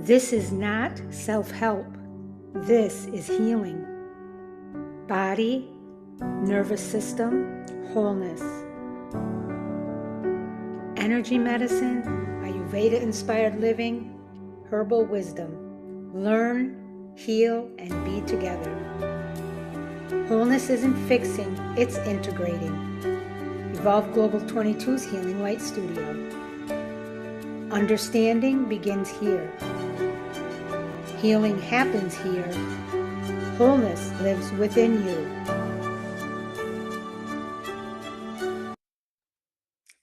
This is not self-help. This is healing. Body, nervous system, wholeness. Energy medicine, Ayurveda-Inspired living, herbal wisdom. Learn, heal, and be together. Wholeness isn't fixing, it's integrating. Evolve Global 22's Healing Light Studio. Understanding begins here. Healing happens here. Wholeness lives within you.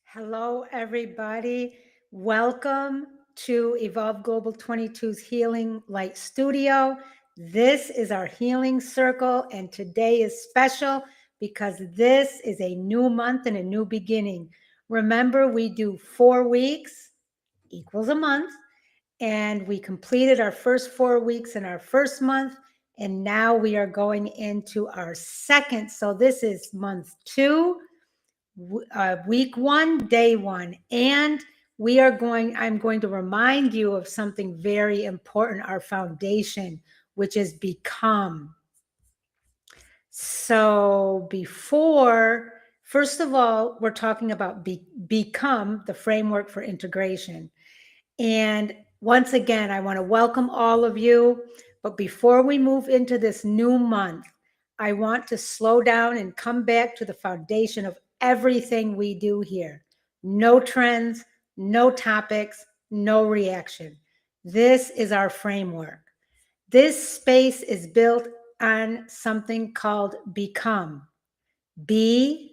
Hello, everybody. Welcome to Evolve Global 22's Healing Light Studio. This is our healing circle, and today is special because this is a new month and a new beginning. Remember, we do 4 weeks equals a month, and we completed our first 4 weeks in our first month, and now we are going into our second. So this is month 2. Week 1, day 1, and I'm going to remind you of something very important, our foundation, which is become. So first of all, we're talking about become, the framework for integration. And once again, I want to welcome all of you. But before we move into this new month, I want to slow down and come back to the foundation of everything we do here. No trends, no topics, no reaction. This is our framework. This space is built on something called become. BECOME.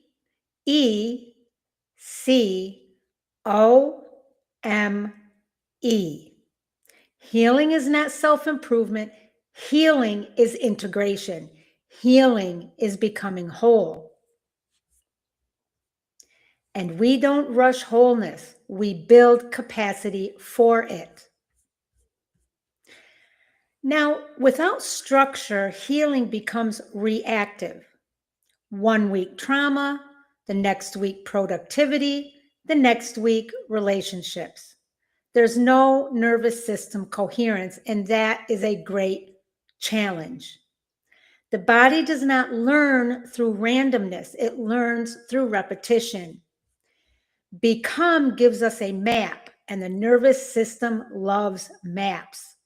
Healing is not self-improvement. Healing is integration. Healing is becoming whole. And we don't rush wholeness. We build capacity for it. Now, without structure, healing becomes reactive. 1 week trauma, the next week productivity, the next week relationships. There's no nervous system coherence, and that is a great challenge. The body does not learn through randomness. It learns through repetition. Become gives us a map, and the nervous system loves maps.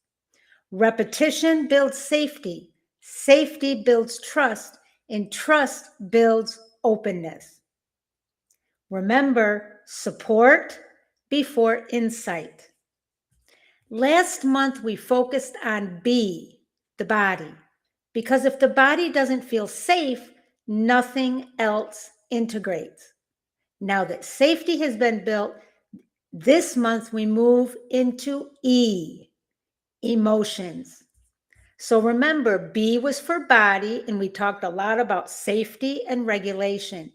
Repetition builds safety. Safety builds trust, and trust builds openness. Remember, support before insight. Last month, we focused on B, the body, because if the body doesn't feel safe, nothing else integrates. Now that safety has been built, this month we move into E, emotions. So remember, B was for body, and we talked a lot about safety and regulation.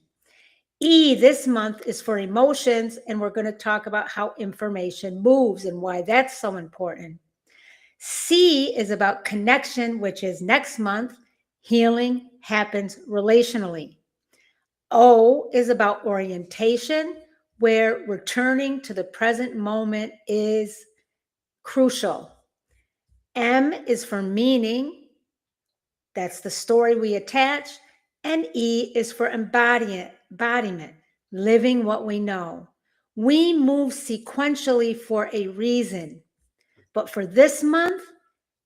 E this month is for emotions, and we're going to talk about how information moves and why that's so important. C is about connection, which is next month. Healing happens relationally. O is about orientation, where returning to the present moment is crucial. M is for meaning. That's the story we attach. And E is for embodiment, living what we know. We move sequentially for a reason. But for this month,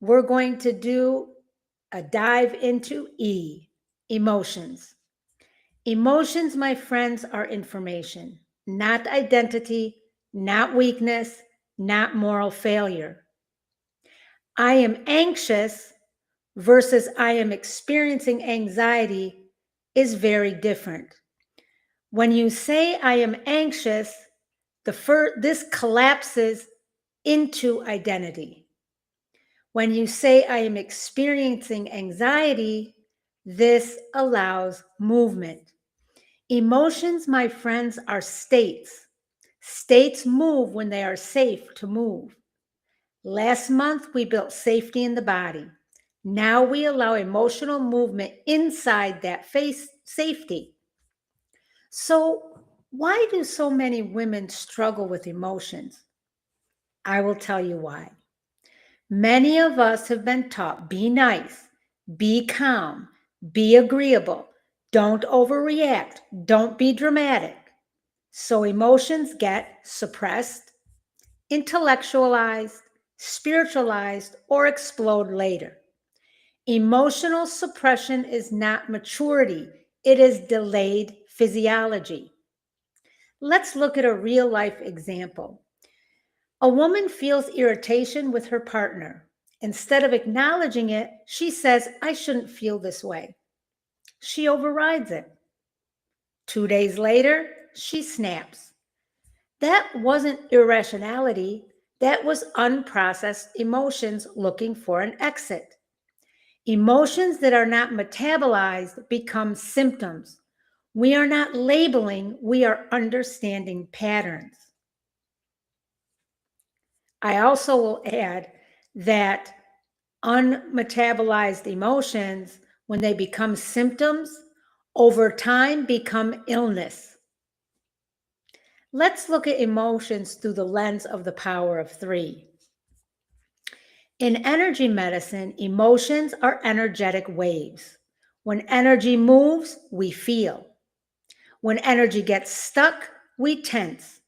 we're going to do a dive into E, emotions. Emotions, my friends, are information, not identity, not weakness, not moral failure. I am anxious versus I am experiencing anxiety is very different. When you say I am anxious, this collapses into identity. When you say I am experiencing anxiety, this allows movement. Emotions, my friends, are states. States move when they are safe to move. Last month, we built safety in the body. Now we allow emotional movement inside that safety. So why do so many women struggle with emotions? I will tell you why. Many of us have been taught, be nice, be calm, be agreeable, don't overreact, don't be dramatic. So emotions get suppressed, intellectualized, spiritualized, or explode later. Emotional suppression is not maturity, it is delayed physiology. Let's look at a real life example. A woman feels irritation with her partner. Instead of acknowledging it, she says, I shouldn't feel this way. She overrides it. 2 days later, she snaps. That wasn't irrationality, that was unprocessed emotions looking for an exit. Emotions that are not metabolized become symptoms. We are not labeling, we are understanding patterns. I also will add that unmetabolized emotions, when they become symptoms, over time become illness. Let's look at emotions through the lens of the power of 3. In energy medicine, emotions are energetic waves. When energy moves, we feel. When energy gets stuck, we tense.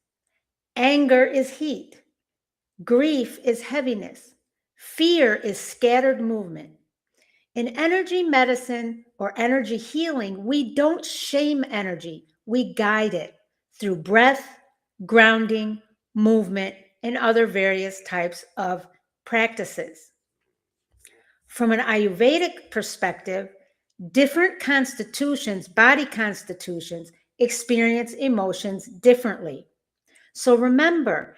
Anger is heat. Grief is heaviness. Fear is scattered movement. In energy medicine or energy healing, we don't shame energy, we guide it through breath, grounding, movement, and other various types of practices. From an Ayurvedic perspective, different constitutions, body constitutions, experience emotions differently. So remember,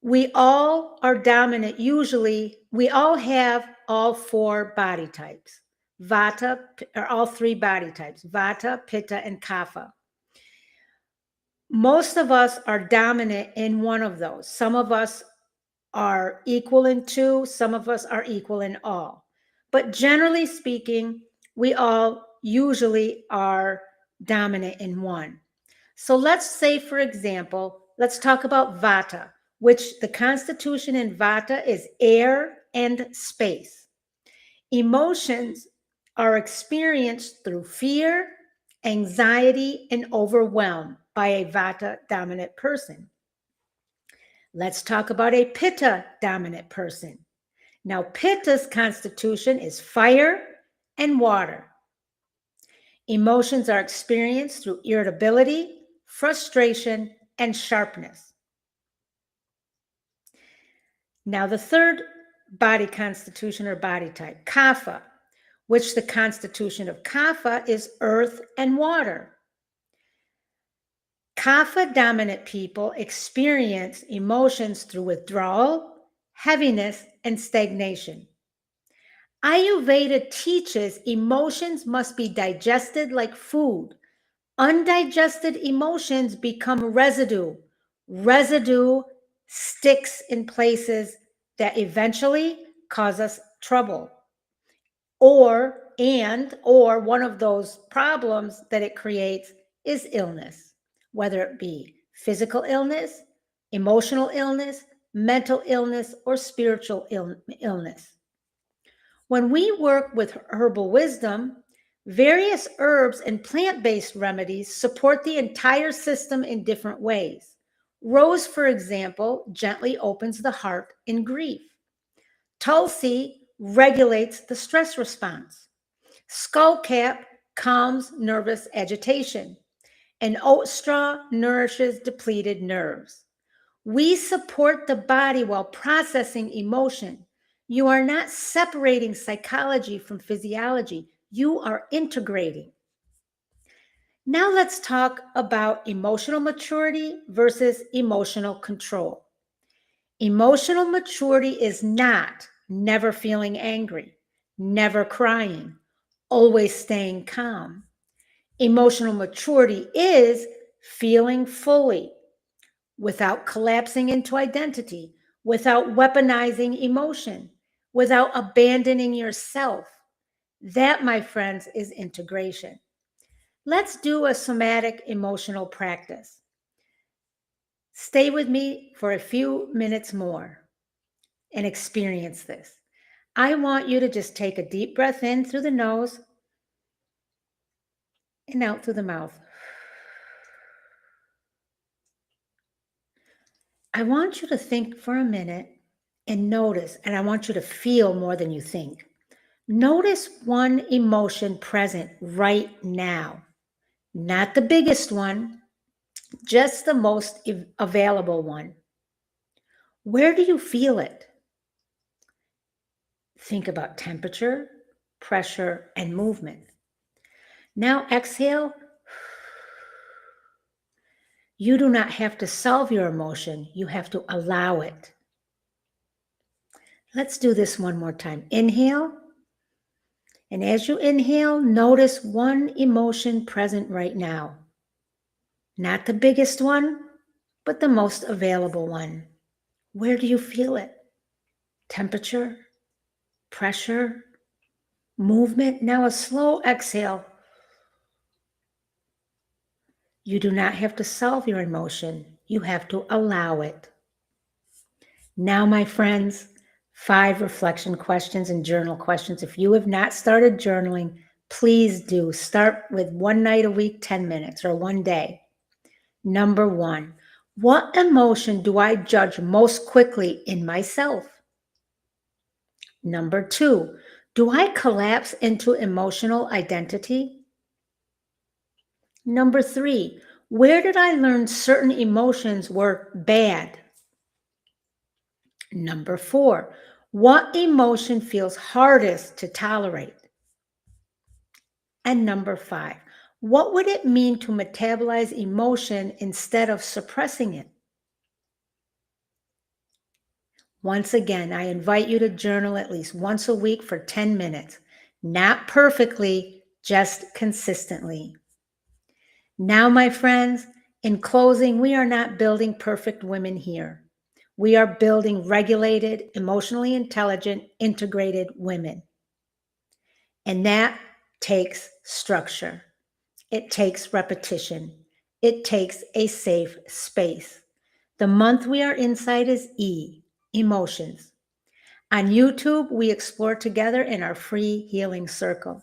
we all are dominant. Usually, we all have all 4 body types. Vata, or all 3 body types, Vata, Pitta, and Kapha. Most of us are dominant in one of those. Some of us are equal in 2, some of us are equal in all. But generally speaking, we all usually are dominant in one. So let's say, for example, let's talk about Vata, which the constitution in Vata is air and space. Emotions are experienced through fear, anxiety, and overwhelm by a Vata dominant person. Let's talk about a Pitta dominant person. Now, Pitta's constitution is fire and water. Emotions are experienced through irritability, frustration, and sharpness. Now, the third body constitution or body type, Kapha, which the constitution of Kapha is earth and water. Kapha dominant people experience emotions through withdrawal, heaviness, and stagnation. Ayurveda teaches emotions must be digested like food. Undigested emotions become residue. Residue sticks in places that eventually cause us trouble. Or one of those problems that it creates is illness, whether it be physical illness, emotional illness, mental illness, or spiritual illness. When we work with herbal wisdom, various herbs and plant-based remedies support the entire system in different ways. Rose, for example, gently opens the heart in grief. Tulsi regulates the stress response. Skullcap calms nervous agitation. And oat straw nourishes depleted nerves. We support the body while processing emotion. You are not separating psychology from physiology. You are integrating. Now let's talk about emotional maturity versus emotional control. Emotional maturity is not never feeling angry, never crying, always staying calm. Emotional maturity is feeling fully, without collapsing into identity, without weaponizing emotion, without abandoning yourself. That, my friends, is integration. Let's do a somatic emotional practice. Stay with me for a few minutes more. and experience this. I want you to just take a deep breath in through the nose and out through the mouth. I want you to think for a minute and notice, and I want you to feel more than you think. Notice one emotion present right now. Not the biggest one, just the most available one. Where do you feel it? Think about temperature, pressure, and movement. Now exhale. You do not have to solve your emotion. You have to allow it. Let's do this one more time. Inhale. And as you inhale, notice one emotion present right now. Not the biggest one, but the most available one. Where do you feel it? Temperature, pressure, movement. Now a slow exhale. You do not have to solve your emotion. You have to allow it. Now, my friends, 5 reflection questions and journal questions. If you have not started journaling, please do. Start with one night a week, 10 minutes, or one day. Number 1, what emotion do I judge most quickly in myself? Number 2, do I collapse into emotional identity? Number 3, where did I learn certain emotions were bad? Number 4, what emotion feels hardest to tolerate? And number 5, what would it mean to metabolize emotion instead of suppressing it? Once again, I invite you to journal at least once a week for 10 minutes. Not perfectly, just consistently. Now, my friends, in closing, we are not building perfect women here. We are building regulated, emotionally intelligent, integrated women. And that takes structure. It takes repetition. It takes a safe space. The month we are inside is E, emotions. On YouTube, we explore together in our free healing circle.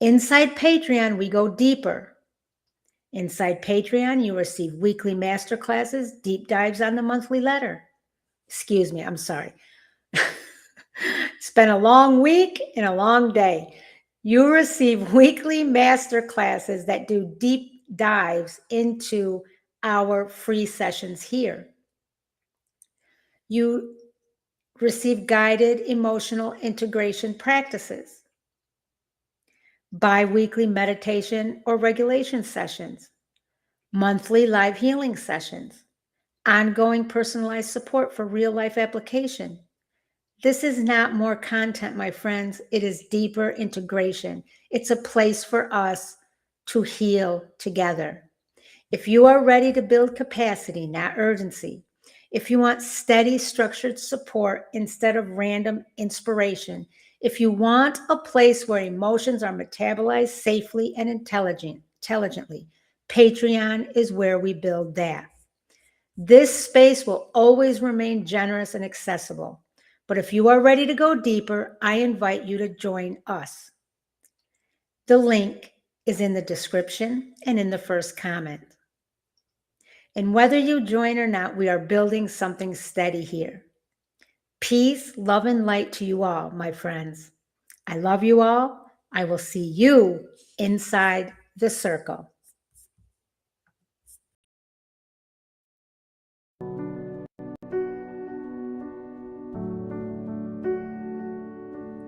Inside Patreon, we go deeper. Inside Patreon, you receive weekly masterclasses, deep dives on the monthly letter. Excuse me, I'm sorry. It's been a long week and a long day. You receive weekly masterclasses that do deep dives into our free sessions here. You receive guided emotional integration practices, bi-weekly meditation or regulation sessions, monthly live healing sessions, ongoing personalized support for real-life application. This is not more content, my friends. It is deeper integration. It's a place for us to heal together. If you are ready to build capacity, not urgency, if you want steady, structured support instead of random inspiration, if you want a place where emotions are metabolized safely and intelligently, Patreon is where we build that. This space will always remain generous and accessible. But if you are ready to go deeper, I invite you to join us. The link is in the description and in the first comment. And whether you join or not, we are building something steady here. Peace, love, and light to you all, my friends. I love you all. I will see you inside the circle.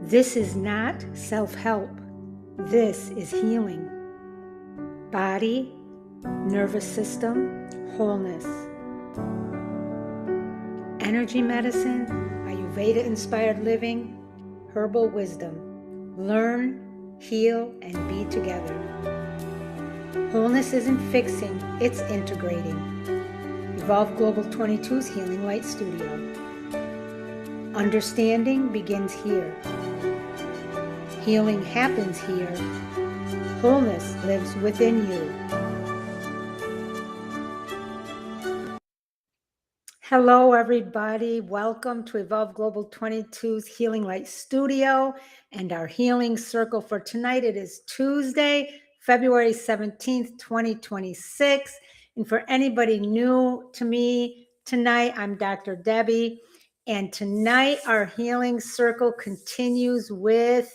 This is not self-help. This is healing. Body, nervous system, wholeness. Energy medicine, Ayurveda-Inspired living, herbal wisdom. Learn, heal, and be together. Wholeness isn't fixing, it's integrating. Evolve Global 22's Healing Light Studio. Understanding begins here. Healing happens here. Wholeness lives within you. Hello, everybody. Welcome to Evolve Global 22's Healing Light Studio and our healing circle for tonight. It is Tuesday, February 17th, 2026. And for anybody new to me tonight, I'm Dr. Debbie. And tonight, our healing circle continues with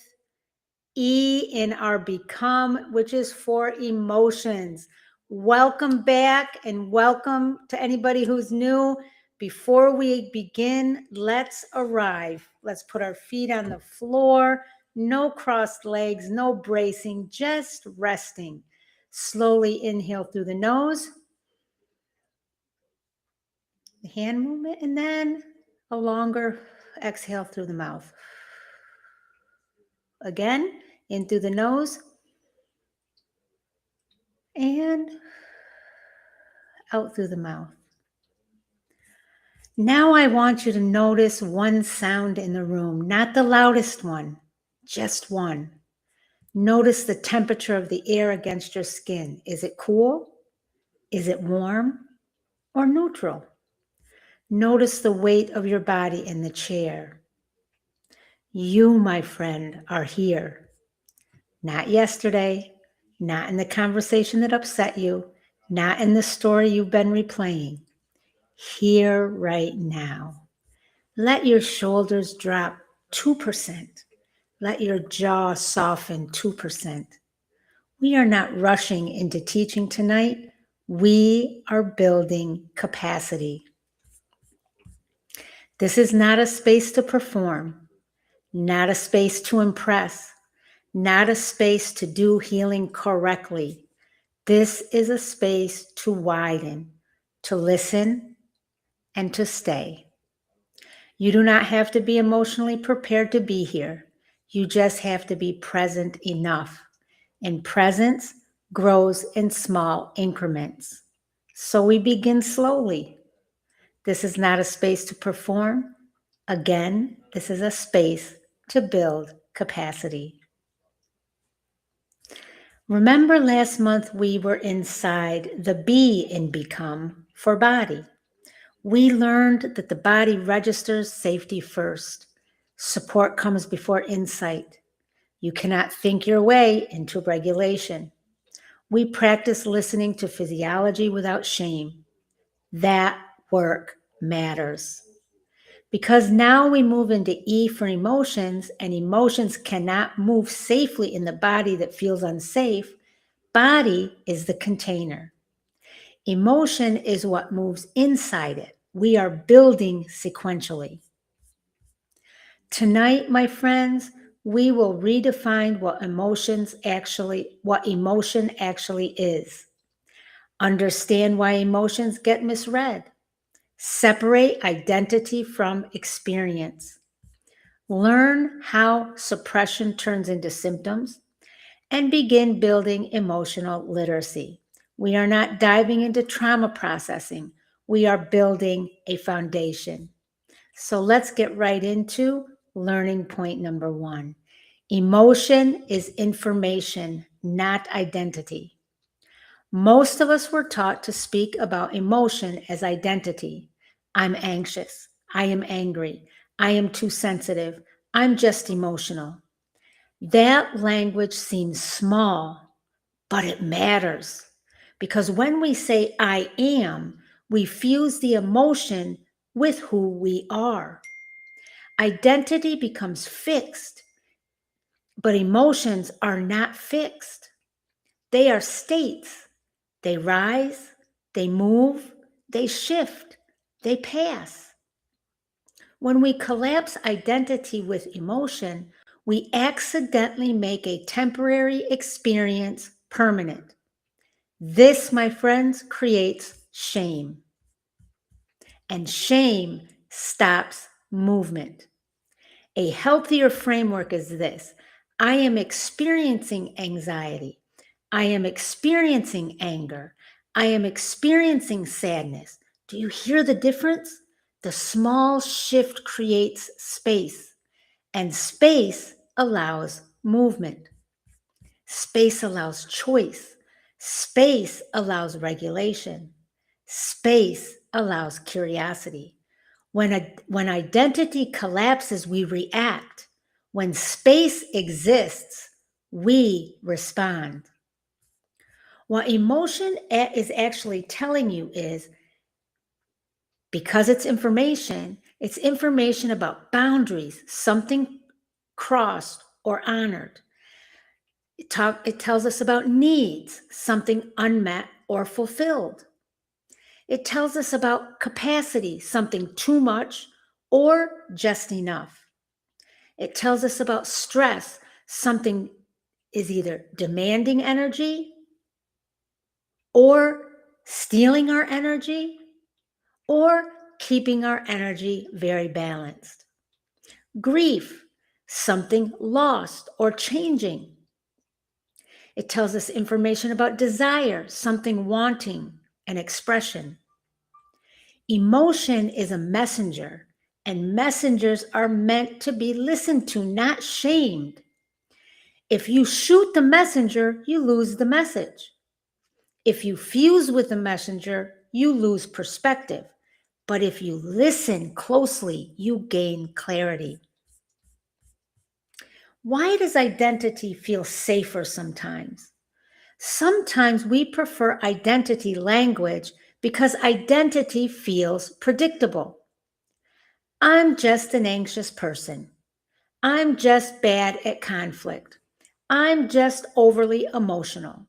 E in our Become, which is for emotions. Welcome back and welcome to anybody who's new. Before we begin, let's arrive. Let's put our feet on the floor. No crossed legs, no bracing, just resting. Slowly inhale through the nose, the hand movement, and then a longer exhale through the mouth. Again, in through the nose and out through the mouth. Now I want you to notice one sound in the room, not the loudest one, just one. Notice the temperature of the air against your skin. Is it cool? Is it warm or neutral? Notice the weight of your body in the chair. You, my friend, are here. Not yesterday, not in the conversation that upset you, not in the story you've been replaying. Here right now. Let your shoulders drop 2%. Let your jaw soften 2%. We are not rushing into teaching tonight. We are building capacity. This is not a space to perform, not a space to impress, not a space to do healing correctly. This is a space to widen, to listen, and to stay. You do not have to be emotionally prepared to be here. You just have to be present enough. And presence grows in small increments. So we begin slowly. This is not a space to perform. Again, this is a space to build capacity. Remember last month we were inside the B in Become for body. We learned that the body registers safety first. Support comes before insight. You cannot think your way into regulation. We practice listening to physiology without shame. That work matters. Because now we move into E for emotions, and emotions cannot move safely in the body that feels unsafe. Body is the container. Emotion is what moves inside it. We are building sequentially. Tonight, my friends, we will redefine what emotion actually is. Understand why emotions get misread. Separate identity from experience. Learn how suppression turns into symptoms and begin building emotional literacy. We are not diving into trauma processing. We are building a foundation. So let's get right into learning point number 1. Emotion is information, not identity. Most of us were taught to speak about emotion as identity. I'm anxious. I am angry. I am too sensitive. I'm just emotional. That language seems small, but it matters. Because when we say I am, we fuse the emotion with who we are. Identity becomes fixed, but emotions are not fixed. They are states. They rise, they move, they shift, they pass. When we collapse identity with emotion, we accidentally make a temporary experience permanent. This, my friends, creates shame. And shame stops movement. A healthier framework is this: I am experiencing anxiety. I am experiencing anger. I am experiencing sadness. Do you hear the difference? The small shift creates space, and space allows movement. Space allows choice. Space allows regulation. Space allows curiosity. When identity collapses, we react. When space exists, we respond. What emotion is actually telling you is, because it's information about boundaries, something crossed or honored. It tells us about needs, something unmet or fulfilled. It tells us about capacity, something too much or just enough. It tells us about stress, something is either demanding energy or stealing our energy or keeping our energy very balanced. Grief, something lost or changing. It tells us information about desire, something wanting an expression. Emotion is a messenger, and messengers are meant to be listened to, not shamed. If you shoot the messenger, you lose the message. If you fuse with the messenger, you lose perspective. But if you listen closely, you gain clarity. Why does identity feel safer sometimes? Sometimes we prefer identity language because identity feels predictable. I'm just an anxious person. I'm just bad at conflict. I'm just overly emotional.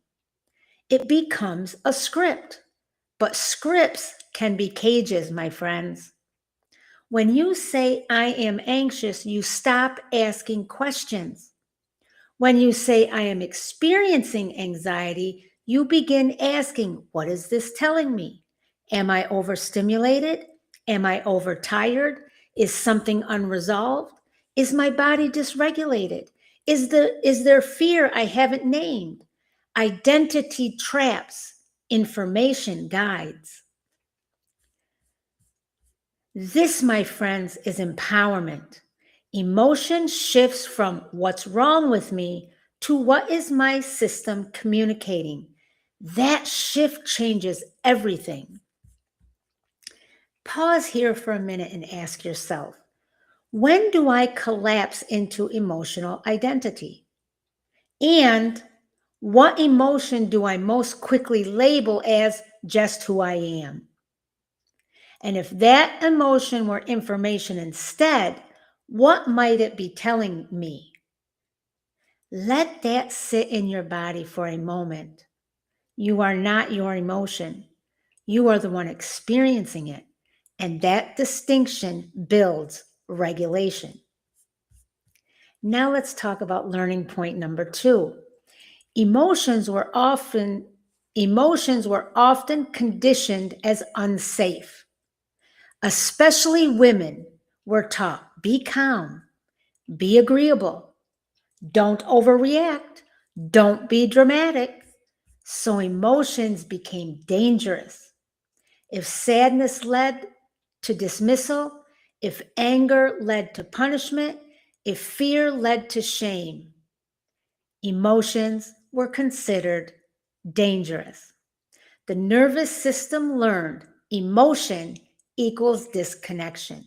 It becomes a script, but scripts can be cages, my friends. When you say, I am anxious, you stop asking questions. When you say, I am experiencing anxiety, you begin asking, what is this telling me? Am I overstimulated? Am I overtired? Is something unresolved? Is my body dysregulated? Is there fear I haven't named? Identity traps, information guides. This, my friends, is empowerment. Emotion shifts from what's wrong with me to what is my system communicating. That shift changes everything. Pause here for a minute and ask yourself, when do I collapse into emotional identity? And what emotion do I most quickly label as just who I am? And if that emotion were information instead, what might it be telling me? Let that sit in your body for a moment. You are not your emotion. You are the one experiencing it. And that distinction builds regulation. Now let's talk about learning point number 2. Emotions were often conditioned as unsafe. Especially women were taught, be calm, be agreeable, don't overreact, don't be dramatic. So emotions became dangerous. If sadness led to dismissal, if anger led to punishment, if fear led to shame, emotions were considered dangerous. The nervous system learned emotion equals disconnection.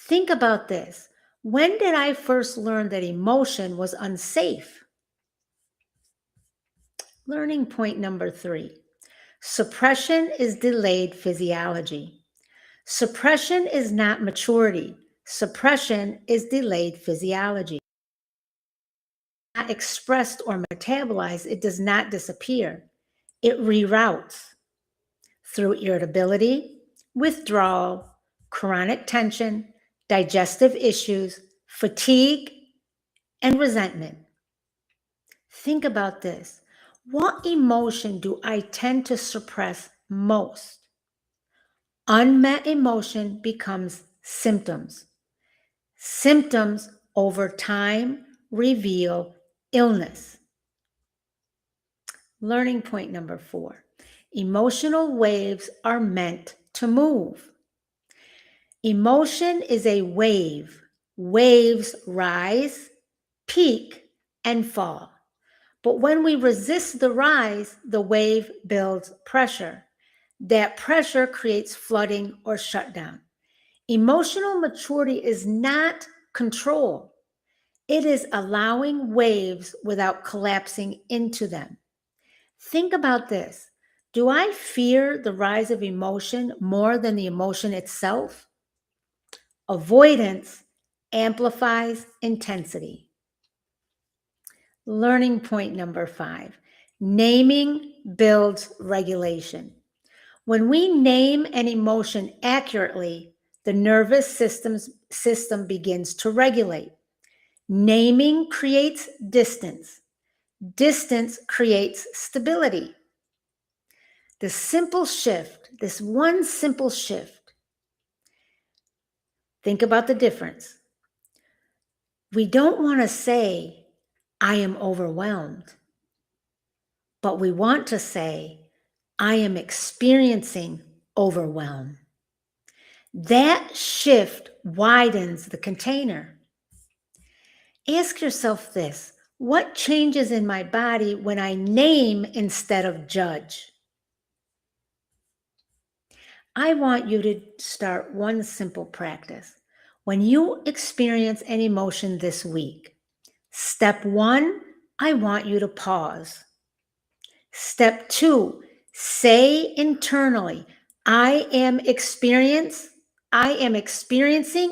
Think about this. When did I first learn that emotion was unsafe? Learning point number 3. Suppression is delayed physiology. Suppression is not maturity. Suppression is delayed physiology. Not expressed or metabolized, it does not disappear. It reroutes through irritability, withdrawal, chronic tension, digestive issues, fatigue, and resentment. Think about this. What emotion do I tend to suppress most? Unmet emotion becomes symptoms. Symptoms over time reveal illness. Learning point number 4. Emotional waves are meant to move. Emotion is a wave. Waves rise, peak, and fall. But when we resist the rise, the wave builds pressure. That pressure creates flooding or shutdown. Emotional maturity is not control. It is allowing waves without collapsing into them. Think about this. Do I fear the rise of emotion more than the emotion itself? Avoidance amplifies intensity. Learning point number 5. Naming builds regulation. When we name an emotion accurately, the nervous system begins to regulate. Naming creates distance. Distance creates stability. This one simple shift, think about the difference. We don't want to say, I am overwhelmed, but we want to say, I am experiencing overwhelm. That shift widens the container. Ask yourself this: what changes in my body when I name instead of judge? I want you to start one simple practice. When you experience an emotion this week, step 1, I want you to pause. Step 2, say internally, I am experiencing,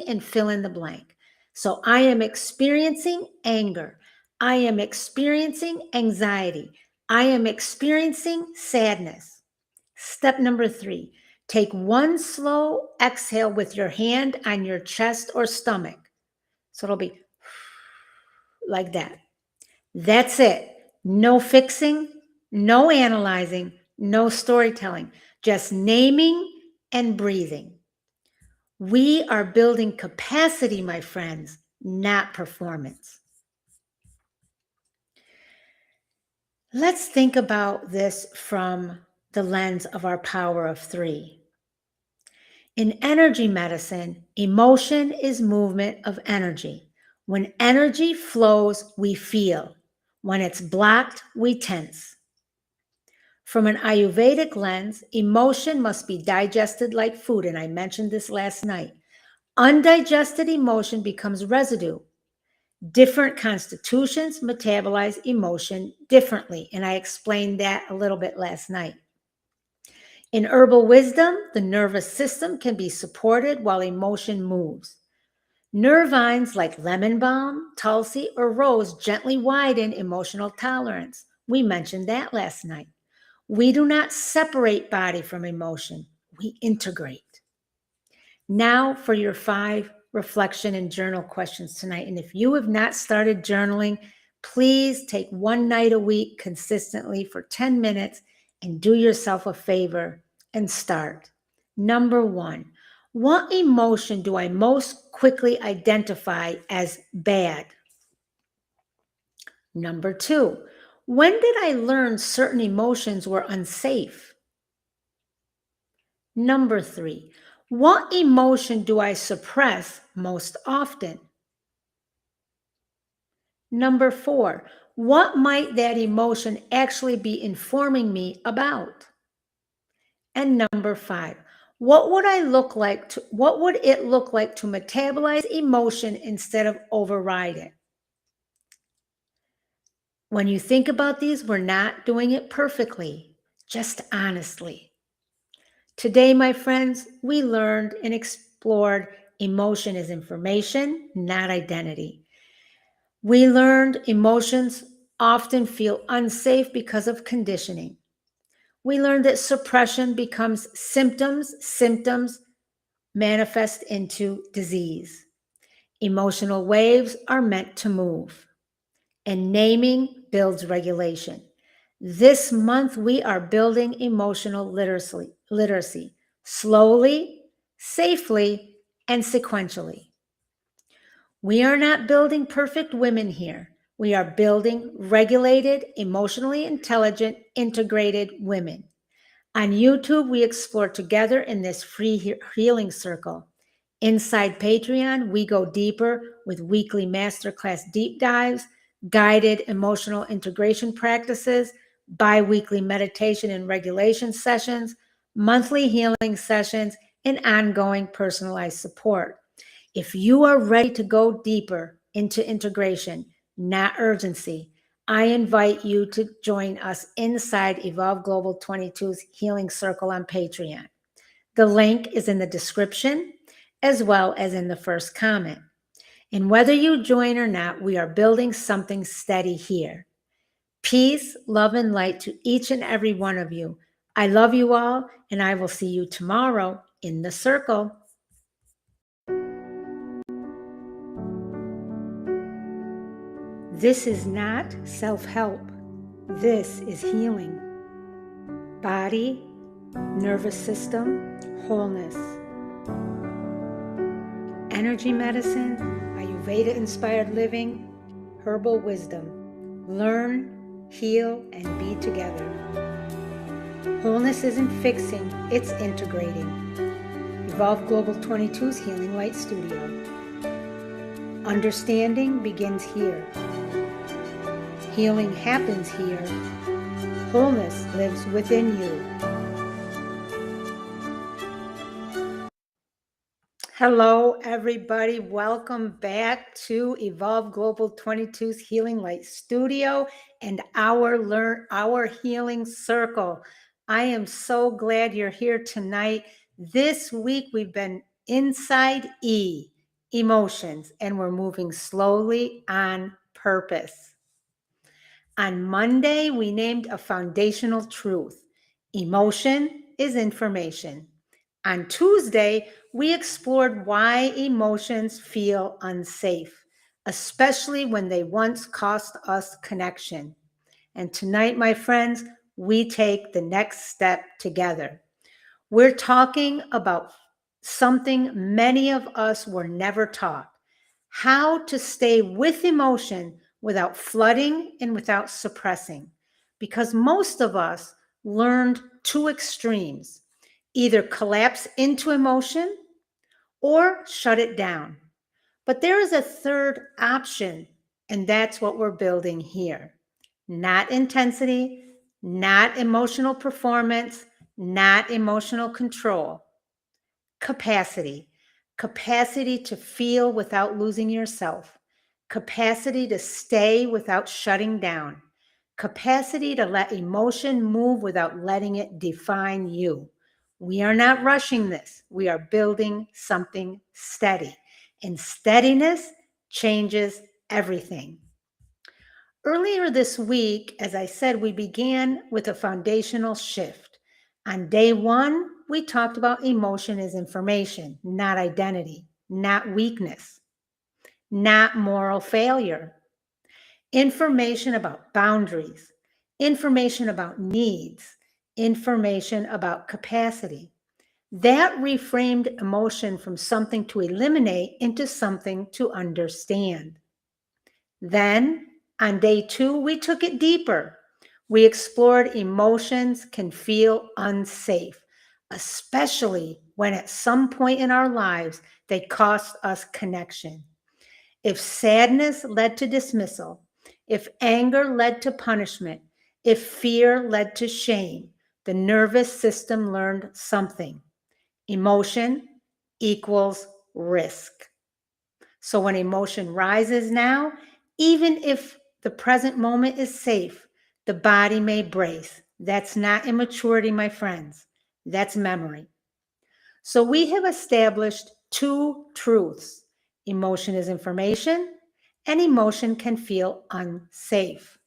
and fill in the blank. So I am experiencing anger. I am experiencing anxiety. I am experiencing sadness. Step number 3, take one slow exhale with your hand on your chest or stomach. So it'll be like that. That's it. No fixing, no analyzing, no storytelling, just naming and breathing. We are building capacity, my friends, not performance. Let's think about this from the lens of our power of 3. In energy medicine, emotion is movement of energy. When energy flows, we feel. When it's blocked, we tense. From an Ayurvedic lens, emotion must be digested like food, and I mentioned this last night. Undigested emotion becomes residue. Different constitutions metabolize emotion differently, and I explained that a little bit last night. In herbal wisdom, the nervous system can be supported while emotion moves. Nervines like lemon balm, tulsi, or rose gently widen emotional tolerance. We mentioned that last night. We do not separate body from emotion. We integrate. Now for your 5 reflection and journal questions tonight. And if you have not started journaling, please take one night a week consistently for 10 minutes and do yourself a favor and start. Number 1, what emotion do I most quickly identify as bad? Number 2, when did I learn certain emotions were unsafe? Number 3, what emotion do I suppress most often? Number 4, what might that emotion actually be informing me about? And number 5, what would it look like to metabolize emotion instead of override it? When you think about these, we're not doing it perfectly, just honestly. Today, my friends, we learned and explored emotion is information, not identity. We learned emotions often feel unsafe because of conditioning. We learned that suppression becomes symptoms manifest into disease. Emotional waves are meant to move, and naming builds regulation. This month, we are building emotional literacy slowly, safely, and sequentially. We are not building perfect women here. We are building regulated, emotionally intelligent, integrated women. On YouTube, we explore together in this free healing circle. Inside Patreon, we go deeper with weekly masterclass deep dives, guided emotional integration practices, bi-weekly meditation and regulation sessions, monthly healing sessions, and ongoing personalized support. If you are ready to go deeper into integration, not urgency, I invite you to join us inside Evolve Global 22's Healing Circle on Patreon. The link is in the description as well as in the first comment. And whether you join or not, we are building something steady here. Peace, love, and light to each and every one of you. I love you all, and I will see you tomorrow in the circle. This is not self-help. This is healing. Body, nervous system, wholeness. Energy medicine, Ayurveda-Inspired living, herbal wisdom. Learn, heal, and be together. Wholeness isn't fixing, it's integrating. Evolve Global 22's Healing Light Studio. Understanding begins here. Healing happens here. Wholeness lives within you. Hello, everybody. Welcome back to Evolve Global 22's Healing Light Studio and our healing circle. I am so glad you're here tonight. This week, we've been inside E, emotions, and we're moving slowly on purpose. On Monday, we named a foundational truth. Emotion is information. On Tuesday, we explored why emotions feel unsafe, especially when they once cost us connection. And tonight, my friends, we take the next step together. We're talking about something many of us were never taught: how to stay with emotion without flooding and without suppressing. Because most of us learned two extremes: either collapse into emotion or shut it down. But there is a third option, and that's what we're building here. Not intensity, not emotional performance, not emotional control. Capacity. Capacity to feel without losing yourself. Capacity to stay without shutting down. Capacity to let emotion move without letting it define you. We are not rushing this. We are building something steady. And steadiness changes everything. Earlier this week, as I said, we began with a foundational shift. On day one, we talked about emotion as information, not identity, not weakness, not moral failure. Information about boundaries, information about needs, information about capacity. That reframed emotion from something to eliminate into something to understand. Then, on day two, we took it deeper. We explored emotions can feel unsafe, especially when at some point in our lives they cost us connection. If sadness led to dismissal, if anger led to punishment, if fear led to shame, the nervous system learned something. Emotion equals risk. So when emotion rises now, even if the present moment is safe, the body may brace. That's not immaturity, my friends. That's memory. So we have established two truths. Emotion is information, and emotion can feel unsafe.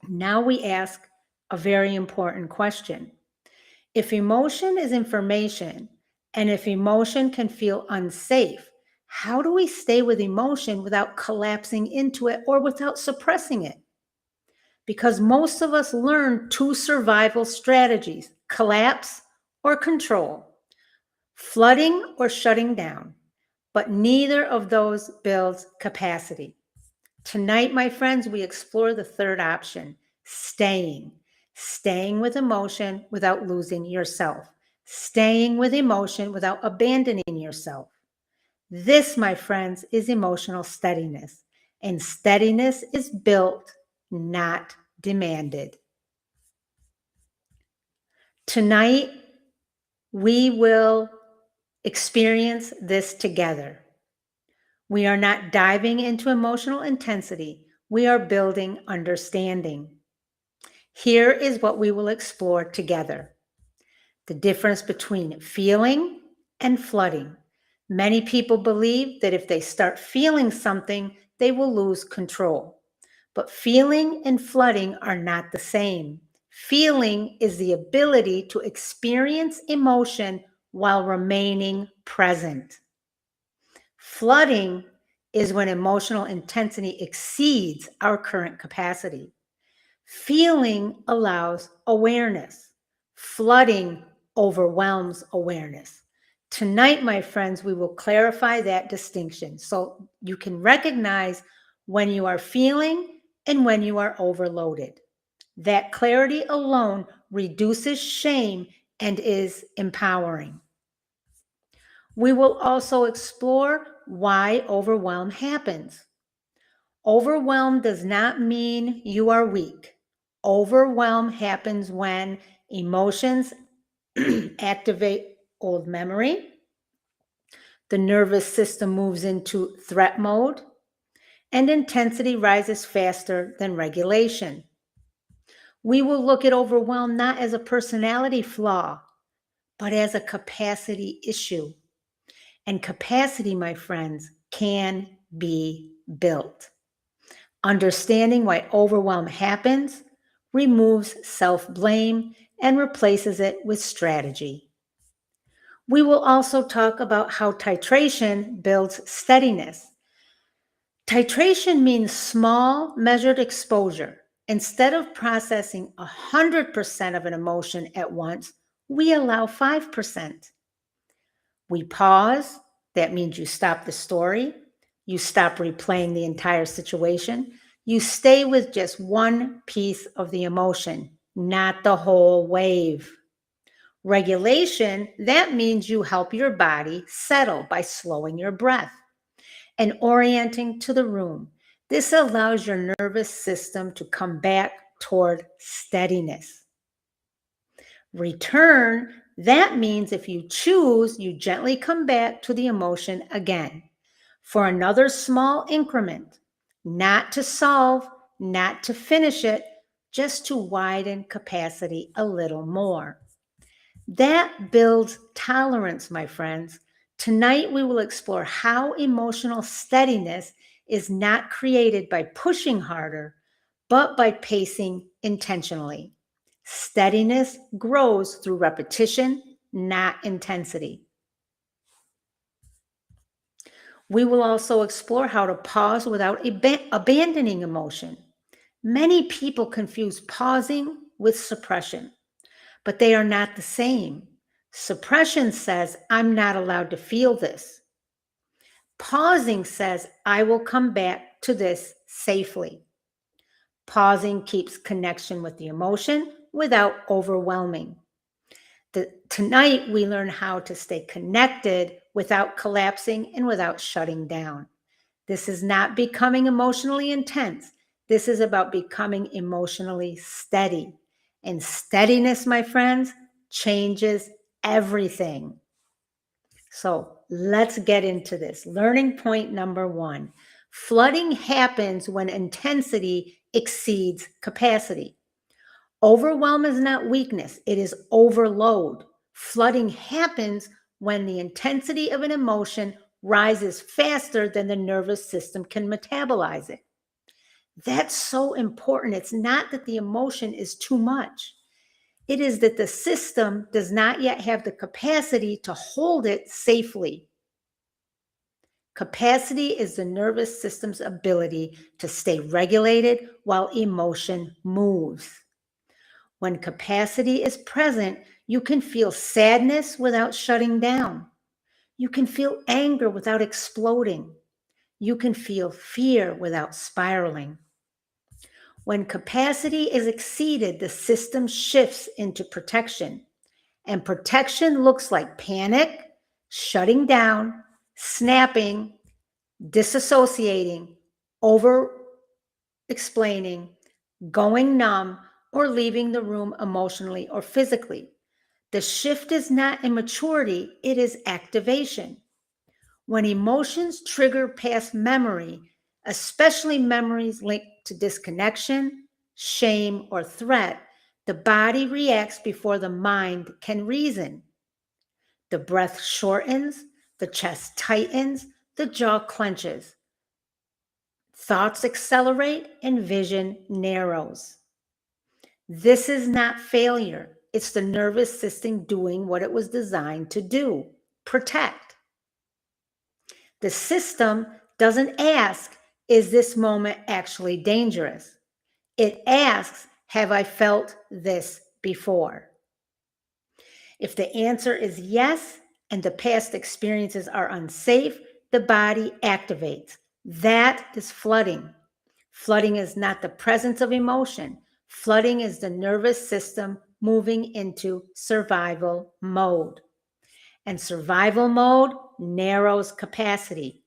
Now we ask a very important question. If emotion is information, and if emotion can feel unsafe, how do we stay with emotion without collapsing into it or without suppressing it? Because most of us learn two survival strategies: collapse or control, flooding or shutting down, but neither of those builds capacity. Tonight, my friends, we explore the third option: staying with emotion without losing yourself, staying with emotion without abandoning yourself. This, my friends, is emotional steadiness, and steadiness is built, not demanded. Tonight, We will experience this together. We are not diving into emotional intensity. We are building understanding. Here is what we will explore together: the difference between feeling and flooding. Many people believe that if they start feeling something, they will lose control. But feeling and flooding are not the same. Feeling is the ability to experience emotion while remaining present. Flooding is when emotional intensity exceeds our current capacity. Feeling allows awareness. Flooding overwhelms awareness. Tonight, my friends, we will clarify that distinction so you can recognize when you are feeling and when you are overloaded. That clarity alone reduces shame and is empowering. We will also explore why overwhelm happens. Overwhelm does not mean you are weak. Overwhelm happens when emotions activate old memory, the nervous system moves into threat mode, and intensity rises faster than regulation. We will look at overwhelm not as a personality flaw, but as a capacity issue. And capacity, my friends, can be built. Understanding why overwhelm happens removes self-blame and replaces it with strategy. We will also talk about how titration builds steadiness. Titration means small, measured exposure. Instead of processing 100% of an emotion at once, we allow 5%. We pause. That means you stop the story. You stop replaying the entire situation. You stay with just one piece of the emotion, not the whole wave. Regulation, that means you help your body settle by slowing your breath and orienting to the room. This allows your nervous system to come back toward steadiness. Return, that means if you choose, you gently come back to the emotion again for another small increment, not to solve, not to finish it, just to widen capacity a little more. That builds tolerance, my friends. Tonight, we will explore how emotional steadiness is not created by pushing harder, but by pacing intentionally. Steadiness grows through repetition, not intensity. We will also explore how to pause without abandoning emotion. Many people confuse pausing with suppression, but they are not the same. Suppression says, I'm not allowed to feel this. Pausing says, I will come back to this safely. Pausing keeps connection with the emotion without overwhelming. Tonight, we learn how to stay connected without collapsing and without shutting down. This is not becoming emotionally intense. This is about becoming emotionally steady. And steadiness, my friends, changes everything. So let's get into this. Learning point number 1. Flooding happens when intensity exceeds capacity. Overwhelm is not weakness, it is overload. Flooding happens when the intensity of an emotion rises faster than the nervous system can metabolize it. That's so important. It's not that the emotion is too much. It is that the system does not yet have the capacity to hold it safely. Capacity is the nervous system's ability to stay regulated while emotion moves. When capacity is present, you can feel sadness without shutting down. You can feel anger without exploding. You can feel fear without spiraling. When capacity is exceeded, the system shifts into protection. And protection looks like panic, shutting down, snapping, disassociating, over-explaining, going numb, or leaving the room emotionally or physically. The shift is not immaturity, it is activation. When emotions trigger past memory, especially memories linked to disconnection, shame, or threat, the body reacts before the mind can reason. The breath shortens, the chest tightens, the jaw clenches. Thoughts accelerate and vision narrows. This is not failure. It's the nervous system doing what it was designed to do, protect. The system doesn't ask, is this moment actually dangerous? It asks, have I felt this before? If the answer is yes, and the past experiences are unsafe, the body activates. That is flooding. Flooding is not the presence of emotion. Flooding is the nervous system moving into survival mode. And survival mode narrows capacity.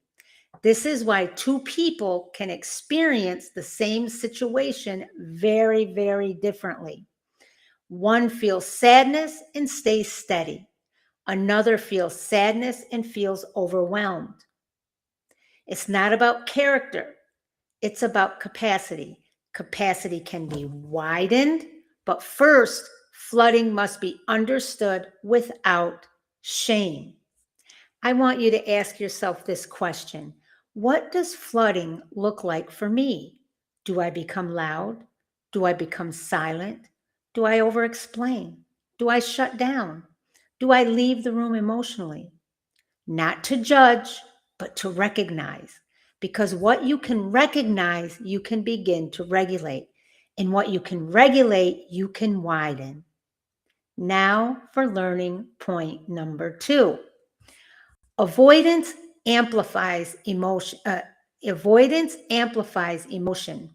This is why two people can experience the same situation very, very differently. One feels sadness and stays steady. Another feels sadness and feels overwhelmed. It's not about character. It's about capacity. Capacity can be widened, but first, flooding must be understood without shame. I want you to ask yourself this question. What does flooding look like for me? Do I become loud? Do I become silent? Do I over-explain? Do I shut down? Do I leave the room emotionally? Not to judge, but to recognize. Because what you can recognize, you can begin to regulate. And what you can regulate, you can widen. Now for learning point number 2. Avoidance amplifies emotion. Avoidance amplifies emotion.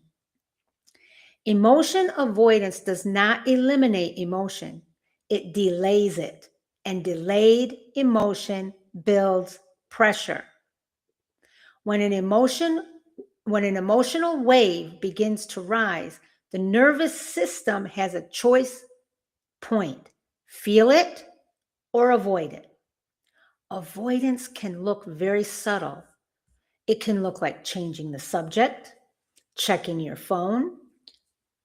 Emotion avoidance does not eliminate emotion. It delays it. And delayed emotion builds pressure. When an emotional wave begins to rise, the nervous system has a choice point. Feel it or avoid it. Avoidance can look very subtle. It can look like changing the subject, checking your phone,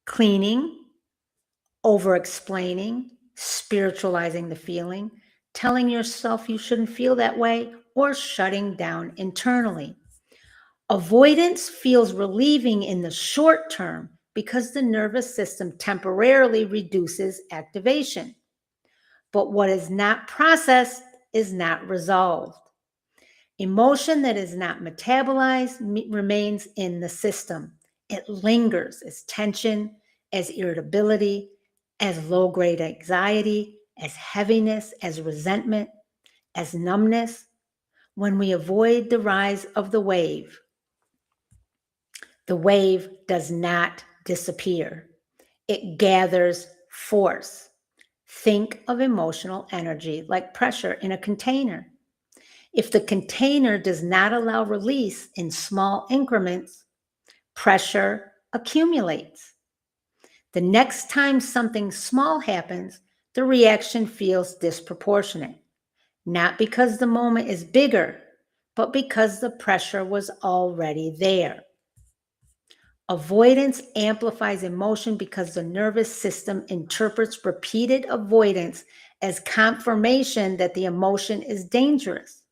cleaning, over-explaining, spiritualizing the feeling, telling yourself you shouldn't feel that way, or shutting down internally. Avoidance feels relieving in the short term because the nervous system temporarily reduces activation. But what is not processed is not resolved. Emotion that is not metabolized remains in the system. It lingers as tension, as irritability, as low-grade anxiety, as heaviness, as resentment, as numbness. When we avoid the rise of the wave does not disappear. It gathers force. Think of emotional energy like pressure in a container. If the container does not allow release in small increments, pressure accumulates. The next time something small happens, the reaction feels disproportionate, not because the moment is bigger, but because the pressure was already there. Avoidance amplifies emotion because the nervous system interprets repeated avoidance as confirmation that the emotion is dangerous.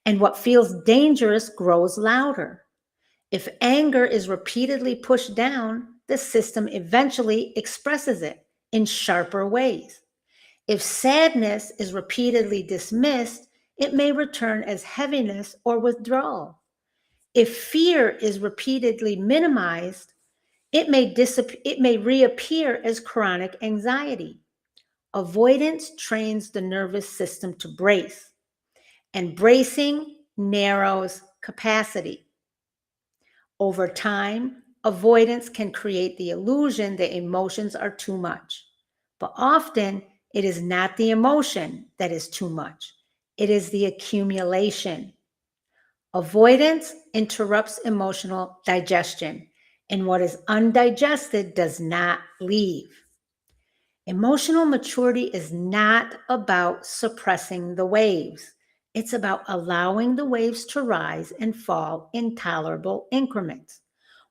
And what feels dangerous grows louder. If anger is repeatedly pushed down, the system eventually expresses it in sharper ways. If sadness is repeatedly dismissed, it may return as heaviness or withdrawal. If fear is repeatedly minimized, it may reappear as chronic anxiety. Avoidance trains the nervous system to brace, and bracing narrows capacity. Over time, avoidance can create the illusion that emotions are too much, but often it is not the emotion that is too much. It is the accumulation. Avoidance interrupts emotional digestion, and what is undigested does not leave. Emotional maturity is not about suppressing the waves. It's about allowing the waves to rise and fall in tolerable increments.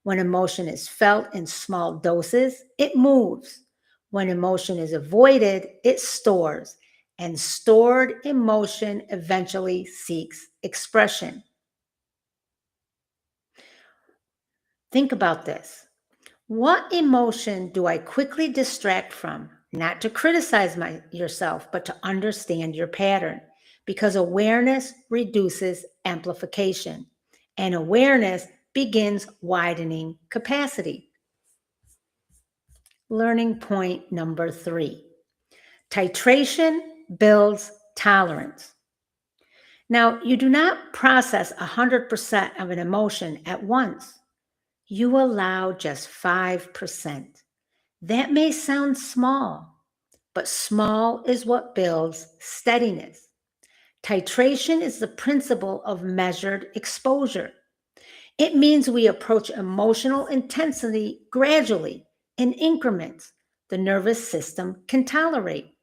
When emotion is felt in small doses, it moves. When emotion is avoided, it stores. And stored emotion eventually seeks expression. Think about this. What emotion do I quickly distract from? Not to criticize yourself, but to understand your pattern. Because awareness reduces amplification, and awareness begins widening capacity. Learning point number 3. Titration builds tolerance. Now, you do not process 100% of an emotion at once. You allow just 5%. That may sound small, but small is what builds steadiness. Titration is the principle of measured exposure. It means we approach emotional intensity gradually in increments the nervous system can tolerate.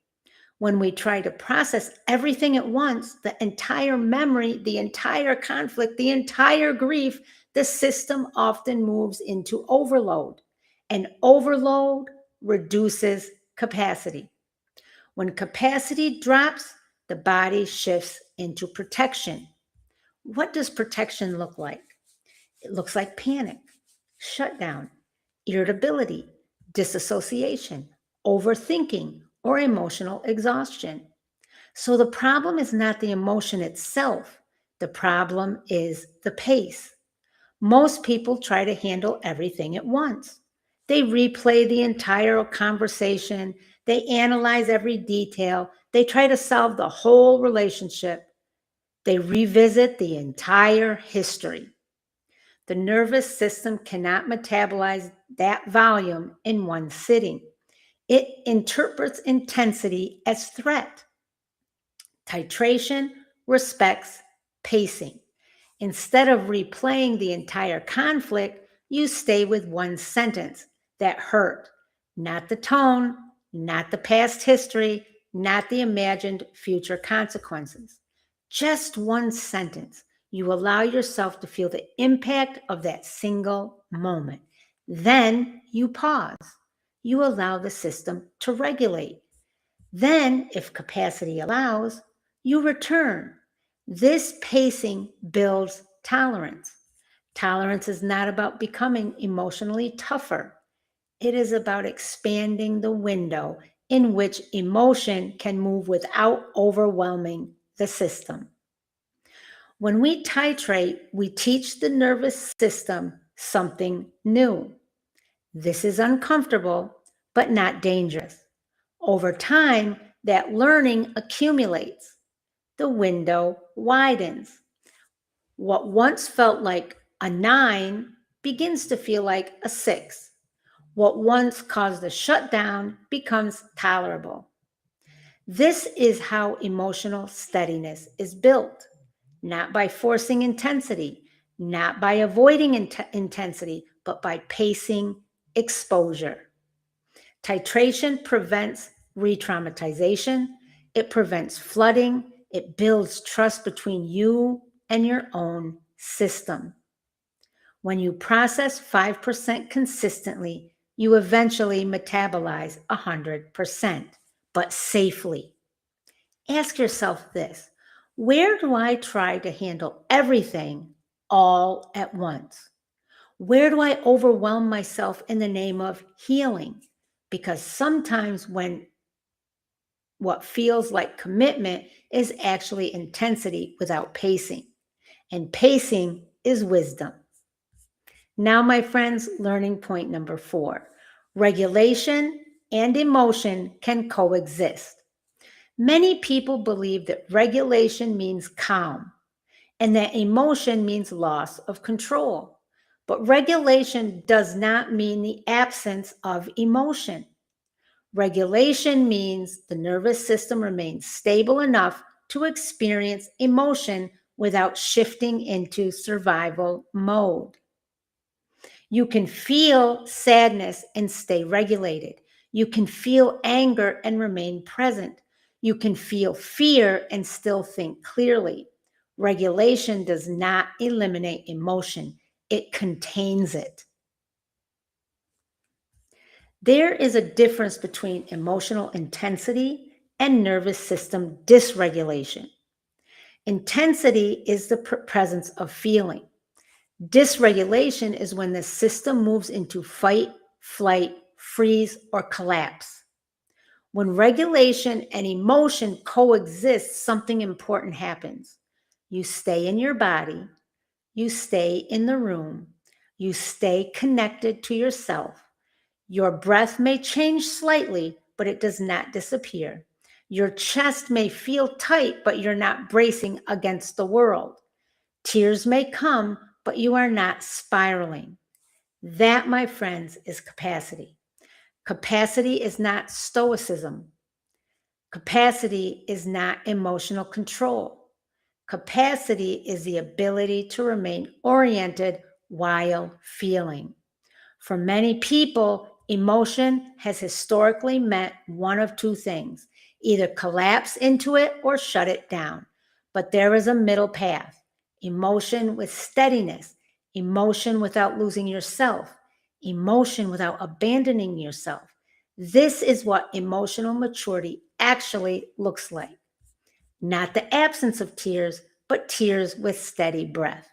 When we try to process everything at once, the entire memory, the entire conflict, the entire grief, the system often moves into overload. And overload reduces capacity. When capacity drops, the body shifts into protection. What does protection look like? It looks like panic, shutdown, irritability, disassociation, overthinking, or emotional exhaustion. So the problem is not the emotion itself. The problem is the pace. Most people try to handle everything at once. They replay the entire conversation. They analyze every detail. They try to solve the whole relationship. They revisit the entire history. The nervous system cannot metabolize that volume in one sitting. It interprets intensity as threat. Titration respects pacing. Instead of replaying the entire conflict, you stay with one sentence that hurt, not the tone, not the past history, not the imagined future consequences. Just one sentence. You allow yourself to feel the impact of that single moment. Then you pause. You allow the system to regulate. Then, if capacity allows, you return. This pacing builds tolerance. Tolerance is not about becoming emotionally tougher. It is about expanding the window in which emotion can move without overwhelming the system. When we titrate, we teach the nervous system something new. This is uncomfortable, but not dangerous. Over time, that learning accumulates. The window widens. What once felt like a 9 begins to feel like a 6. What once caused a shutdown becomes tolerable. This is how emotional steadiness is built, not by forcing intensity, not by avoiding intensity, but by pacing exposure. Titration prevents re-traumatization. It prevents flooding. It builds trust between you and your own system. When you process 5% consistently, you eventually metabolize 100%, but safely. Ask yourself this: where do I try to handle everything all at once? Where do I overwhelm myself in the name of healing? Because sometimes when what feels like commitment is actually intensity without pacing, and pacing is wisdom. Now, my friends, learning point number 4. Regulation and emotion can coexist. Many people believe that regulation means calm and that emotion means loss of control. But regulation does not mean the absence of emotion. Regulation means the nervous system remains stable enough to experience emotion without shifting into survival mode. You can feel sadness and stay regulated. You can feel anger and remain present. You can feel fear and still think clearly. Regulation does not eliminate emotion, it contains it. There is a difference between emotional intensity and nervous system dysregulation. Intensity is the presence of feeling. Dysregulation is when the system moves into fight, flight, freeze, or collapse. When regulation and emotion coexist, something important happens. You stay in your body, you stay in the room, you stay connected to yourself. Your breath may change slightly, but it does not disappear. Your chest may feel tight, but you're not bracing against the world. Tears may come, but you are not spiraling. That, my friends, is capacity. Capacity is not stoicism. Capacity is not emotional control. Capacity is the ability to remain oriented while feeling. For many people, emotion has historically meant one of two things: either collapse into it or shut it down. But there is a middle path: emotion with steadiness, emotion without losing yourself, emotion without abandoning yourself. This is what emotional maturity actually looks like. Not the absence of tears, but tears with steady breath.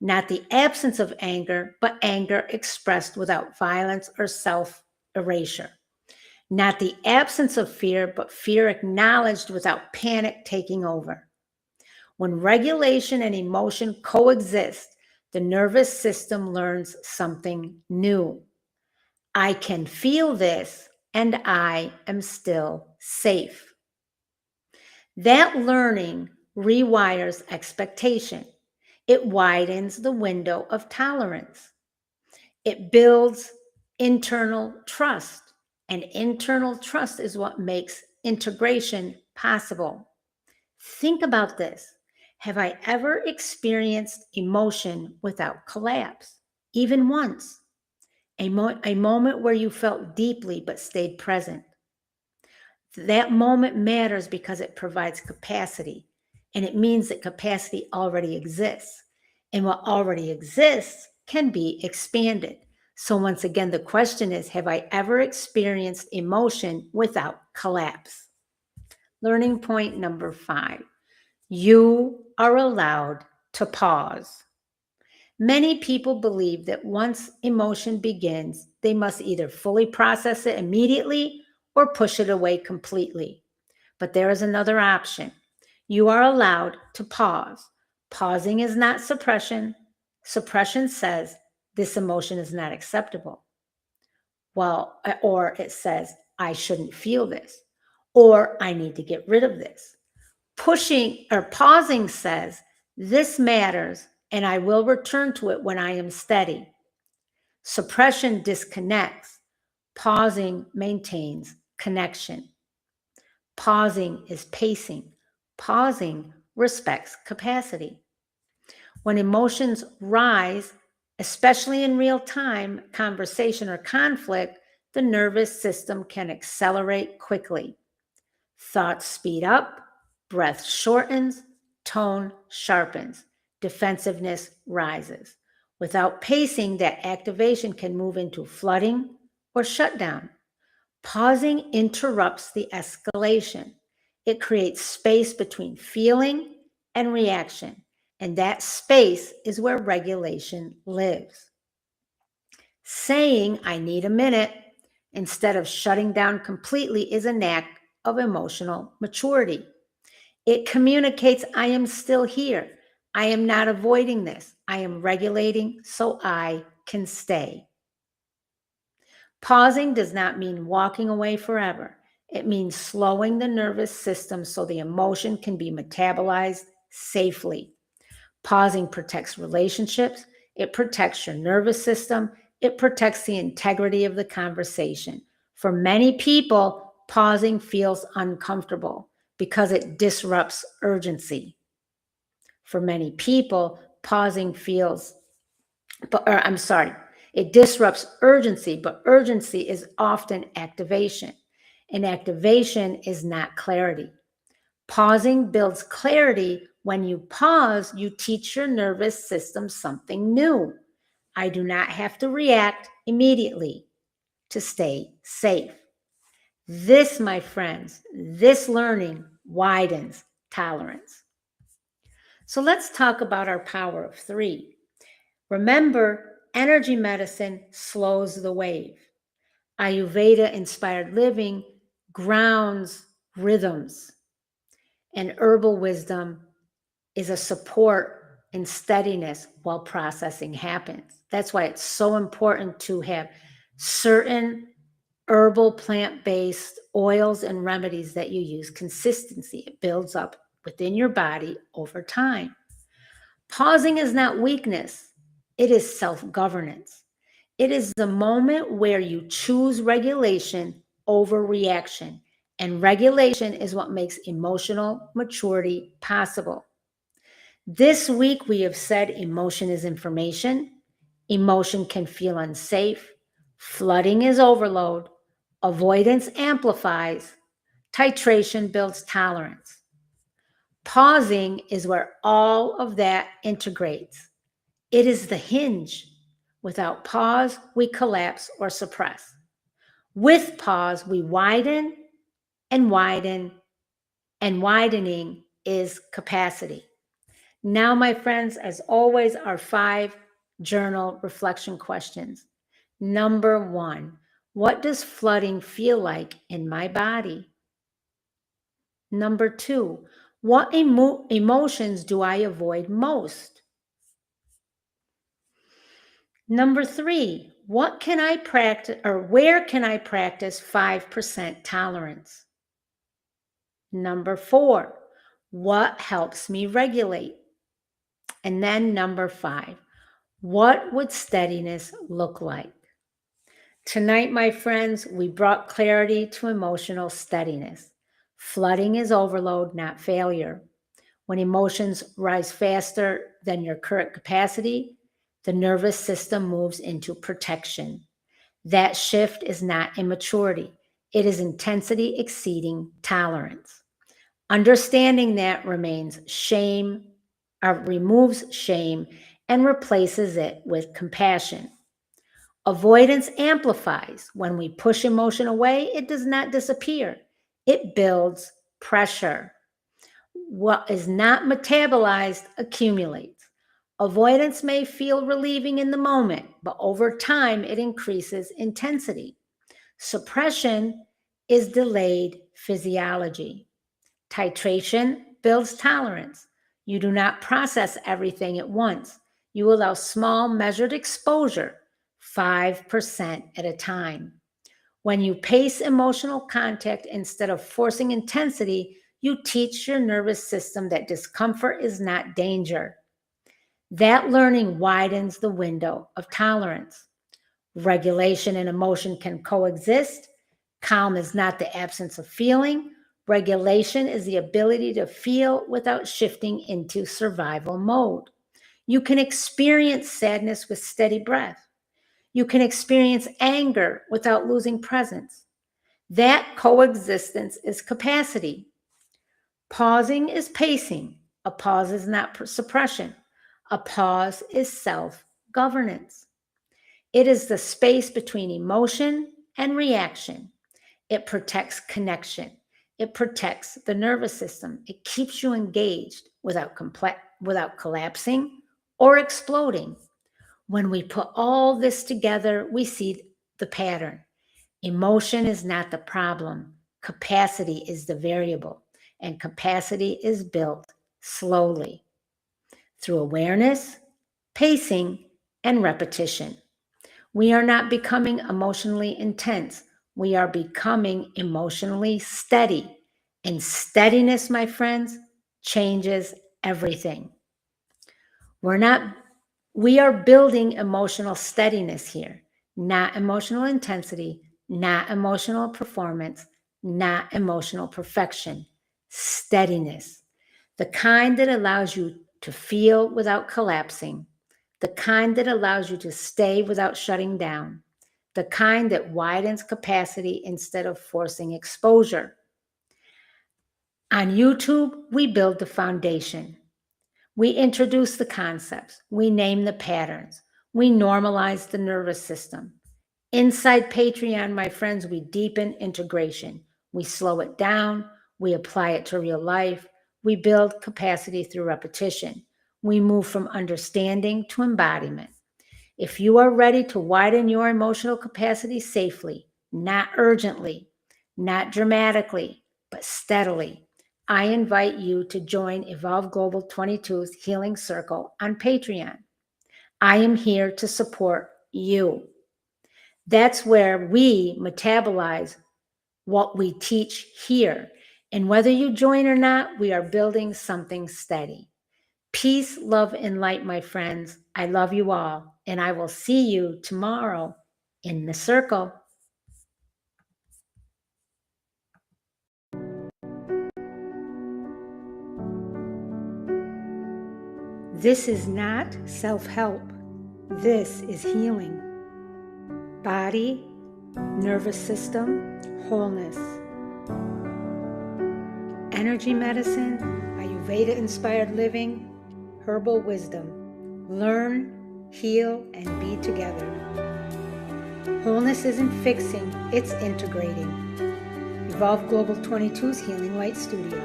Not the absence of anger, but anger expressed without violence or self-erasure. Not the absence of fear, but fear acknowledged without panic taking over. When regulation and emotion coexist, the nervous system learns something new. I can feel this, and I am still safe. That learning rewires expectation. It widens the window of tolerance. It builds internal trust, and internal trust is what makes integration possible. Think about this. Have I ever experienced emotion without collapse? Even once. A moment where you felt deeply but stayed present. That moment matters because it provides capacity, and it means that capacity already exists. And what already exists can be expanded. So once again, the question is, have I ever experienced emotion without collapse? Learning point number 5. You are allowed to pause. Many people believe that once emotion begins, they must either fully process it immediately or push it away completely. But there is another option. You are allowed to pause. Pausing is not suppression. Suppression says this emotion is not acceptable. Well, or it says I shouldn't feel this, or I need to get rid of this. Pushing or pausing says this matters and I will return to it when I am steady. Suppression disconnects. Pausing maintains connection. Pausing is pacing. Pausing respects capacity. When emotions rise, especially in real time, conversation or conflict, the nervous system can accelerate quickly. Thoughts speed up, breath shortens, tone sharpens, defensiveness rises. Without pacing, that activation can move into flooding or shutdown. Pausing interrupts the escalation. It creates space between feeling and reaction, and that space is where regulation lives. Saying, I need a minute, instead of shutting down completely is an act of emotional maturity. It communicates, I am still here. I am not avoiding this. I am regulating so I can stay. Pausing does not mean walking away forever. It means slowing the nervous system so the emotion can be metabolized safely. Pausing protects relationships. It protects your nervous system. It protects the integrity of the conversation. For many people, pausing feels uncomfortable because it disrupts urgency. For many people, pausing feels, It disrupts urgency, but urgency is often activation, and activation is not clarity. Pausing builds clarity. When you pause, you teach your nervous system something new. I do not have to react immediately to stay safe. This, my friends, this learning widens tolerance. So let's talk about our power of 3. Remember, energy medicine slows the wave. Ayurveda-inspired living grounds rhythms, and herbal wisdom is a support and steadiness while processing happens. That's why it's so important to have certain herbal plant-based oils and remedies that you use consistency. It builds up within your body over time. Pausing is not weakness. It is self-governance. It is the moment where you choose regulation over reaction. And regulation is what makes emotional maturity possible. This week, we have said emotion is information. Emotion can feel unsafe. Flooding is overload. Avoidance amplifies. Titration builds tolerance. Pausing is where all of that integrates. It is the hinge. Without pause, we collapse or suppress. With pause, we widen and widen, and widening is capacity. Now, my friends, as always, our 5 journal reflection questions. Number 1, what does flooding feel like in my body? Number 2, what emotions do I avoid most? Number 3, what can I practice, or where can I practice 5% tolerance? Number 4, what helps me regulate? And then number 5, what would steadiness look like? Tonight, my friends, we brought clarity to emotional steadiness. Flooding is overload, not failure. When emotions rise faster than your current capacity, the nervous system moves into protection. That shift is not immaturity. It is intensity exceeding tolerance. Understanding that removes shame and replaces it with compassion. Avoidance amplifies. When we push emotion away, it does not disappear. It builds pressure. What is not metabolized accumulates. Avoidance may feel relieving in the moment, but over time, it increases intensity. Suppression is delayed physiology. Titration builds tolerance. You do not process everything at once. You allow small, measured exposure, 5% at a time. When you pace emotional contact instead of forcing intensity, you teach your nervous system that discomfort is not danger. That learning widens the window of tolerance. Regulation and emotion can coexist. Calm is not the absence of feeling. Regulation is the ability to feel without shifting into survival mode. You can experience sadness with steady breath. You can experience anger without losing presence. That coexistence is capacity. Pausing is pacing. A pause is not suppression. A pause is self-governance. It is the space between emotion and reaction. It protects connection. It protects the nervous system. It keeps you engaged without collapsing or exploding. When we put all this together, we see the pattern. Emotion is not the problem. Capacity is the variable, and capacity is built slowly through awareness, pacing, and repetition. We are not becoming emotionally intense. We are becoming emotionally steady. And steadiness, my friends, changes everything. We are building emotional steadiness here, not emotional intensity, not emotional performance, not emotional perfection. Steadiness, the kind that allows you to feel without collapsing, the kind that allows you to stay without shutting down, the kind that widens capacity instead of forcing exposure. On YouTube, we build the foundation. We introduce the concepts. We name the patterns. We normalize the nervous system. Inside Patreon, my friends, we deepen integration. We slow it down. We apply it to real life. We build capacity through repetition. We move from understanding to embodiment. If you are ready to widen your emotional capacity safely, not urgently, not dramatically, but steadily, I invite you to join Evolve Global 22's Healing Circle on Patreon. I am here to support you. That's where we metabolize what we teach here. And whether you join or not, we are building something steady. Peace, love, and light, my friends. I love you all, and I will see you tomorrow in the circle. This is not self-help. This is healing. Body, nervous system, wholeness. Energy medicine, Ayurveda-Inspired living, herbal wisdom. Learn, heal, and be together. Wholeness isn't fixing, it's integrating. Evolve Global 22's Healing Light Studio.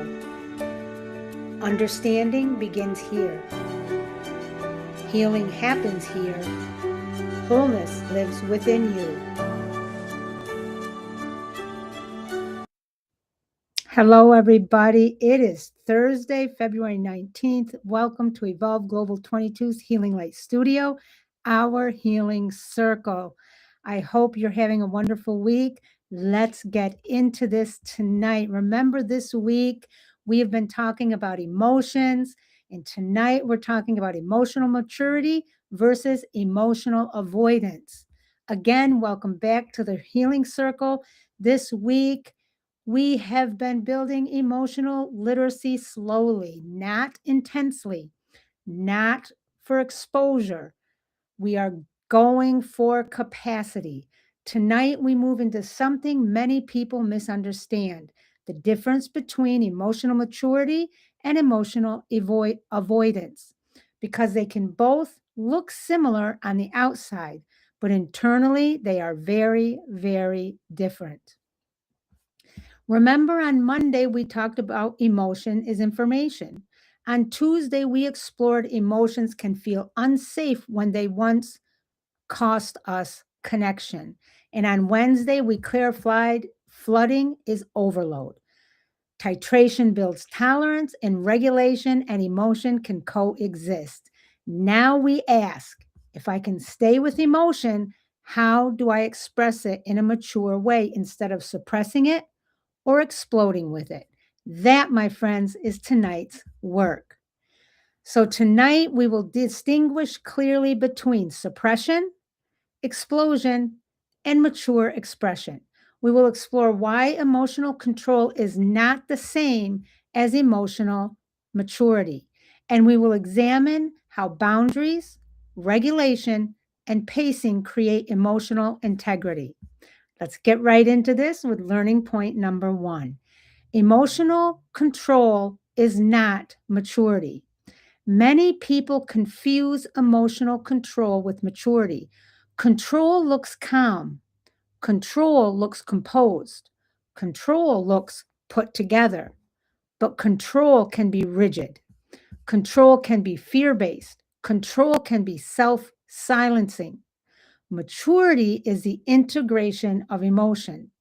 Understanding begins here. Healing happens here. Wholeness lives within you. Hello, everybody. It is Thursday, February 19th. Welcome to Evolve Global 22's Healing Light Studio, our healing circle. I hope you're having a wonderful week. Let's get into this tonight. Remember, this week we have been talking about emotions, and tonight we're talking about emotional maturity versus emotional avoidance. Again, welcome back to the healing circle. This week, we have been building emotional literacy slowly, not intensely, not for exposure. We are going for capacity. Tonight, we move into something many people misunderstand: the difference between emotional maturity and emotional avoidance, because they can both look similar on the outside, but internally, they are very, very different. Remember, on Monday, we talked about emotion is information. On Tuesday, we explored emotions can feel unsafe when they once cost us connection. And on Wednesday, we clarified flooding is overload. Titration builds tolerance, and regulation and emotion can coexist. Now we ask, if I can stay with emotion, how do I express it in a mature way instead of suppressing it or exploding with it? That, my friends, is tonight's work. So tonight we will distinguish clearly between suppression, explosion, and mature expression. We will explore why emotional control is not the same as emotional maturity. And we will examine how boundaries, regulation, and pacing create emotional integrity. Let's get right into this with learning point number 1. Emotional control is not maturity. Many people confuse emotional control with maturity. Control looks calm. Control looks composed. Control looks put together. But control can be rigid. Control can be fear-based. Control can be self-silencing. Maturity is the integration of emotion.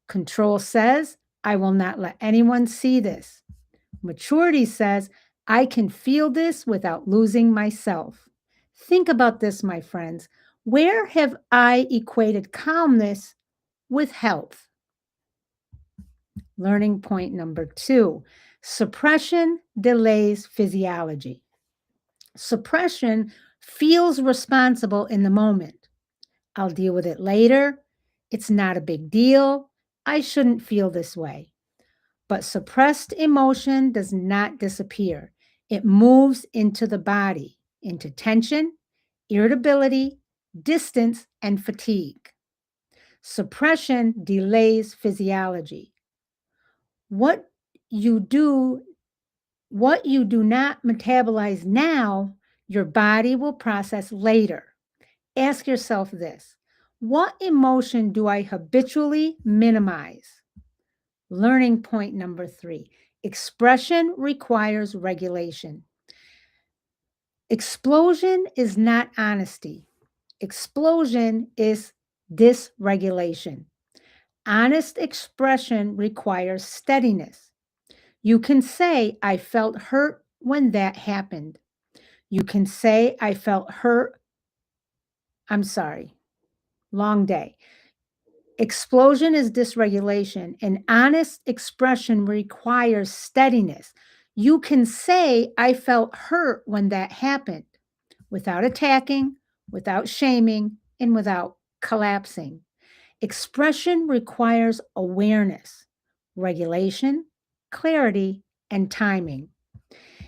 Control says, I will not let anyone see this. Maturity says, I can feel this without losing myself. Think about this, my friends. Where have I equated calmness with health? Learning point number 2. Suppression delays physiology. Suppression feels responsible in the moment. I'll deal with it later. It's not a big deal. I shouldn't feel this way. But suppressed emotion does not disappear. It moves into the body, into tension, irritability, distance, and fatigue. Suppression delays physiology. What you do not metabolize now, your body will process later. Ask yourself this: what emotion do I habitually minimize? Learning point number 3: expression requires regulation. Explosion is not honesty. Explosion is dysregulation. Honest expression requires steadiness. You can say, I felt hurt when that happened. You can say, I felt hurt. I'm sorry. Long day. Explosion is dysregulation, and honest expression requires steadiness. You can say, I felt hurt when that happened, without attacking, without shaming, and without collapsing. Expression requires awareness, regulation, clarity, and timing.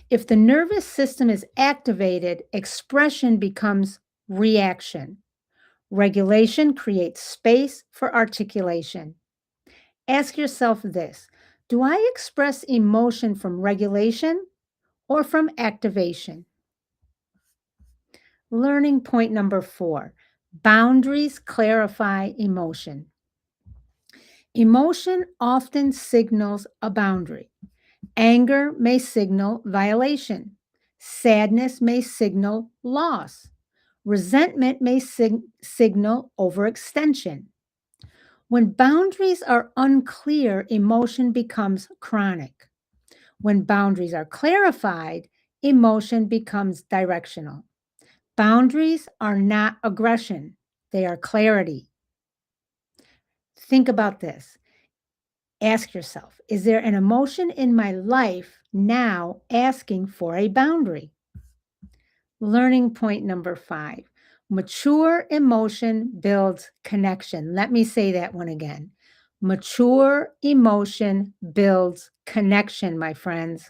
If the nervous system is activated, expression becomes reaction. Regulation creates space for articulation. Ask yourself this: do I express emotion from regulation or from activation? Learning point number 4: boundaries clarify emotion. Emotion often signals a boundary. Anger may signal violation. Sadness may signal loss. Resentment may signal overextension. When boundaries are unclear, emotion becomes chronic. When boundaries are clarified, emotion becomes directional. Boundaries are not aggression, they are clarity. Think about this. Ask yourself, is there an emotion in my life now asking for a boundary? Learning point number 5: mature emotion builds connection. Let me say that one again. Mature emotion builds connection, my friends.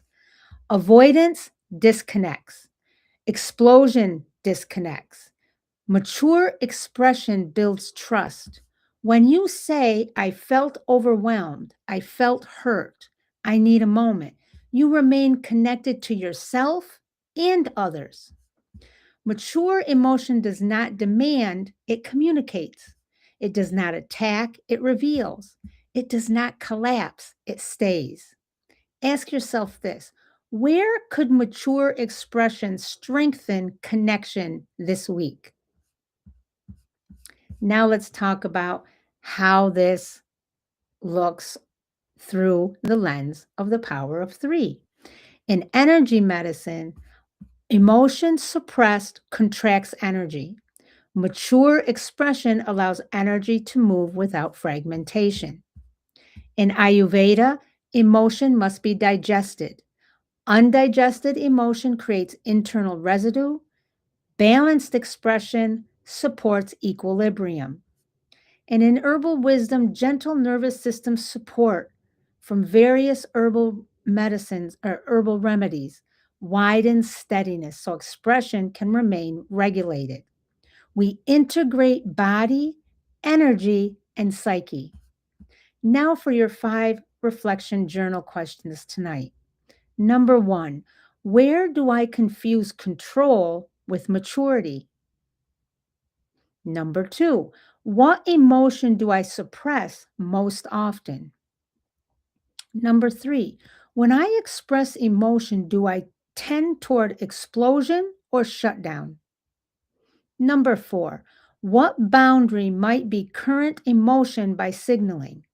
Avoidance disconnects. Explosion disconnects. Mature expression builds trust. When you say, I felt overwhelmed, I felt hurt, I need a moment, you remain connected to yourself and others. Mature emotion does not demand, it communicates. It does not attack, it reveals. It does not collapse, it stays. Ask yourself this: where could mature expression strengthen connection this week? Now let's talk about how this looks through the lens of the power of 3. In energy medicine, emotion suppressed contracts energy. Mature expression allows energy to move without fragmentation. In Ayurveda, emotion must be digested. Undigested emotion creates internal residue. Balanced expression supports equilibrium. And in herbal wisdom, gentle nervous system support from various herbal medicines or herbal remedies widens steadiness so expression can remain regulated. We integrate body, energy, and psyche. Now for your 5 reflection journal questions tonight. Number 1, where do I confuse control with maturity? Number 2, what emotion do I suppress most often? Number 3, when I express emotion, do I tend toward explosion or shutdown? Number 4, what boundary might be current emotion by signaling?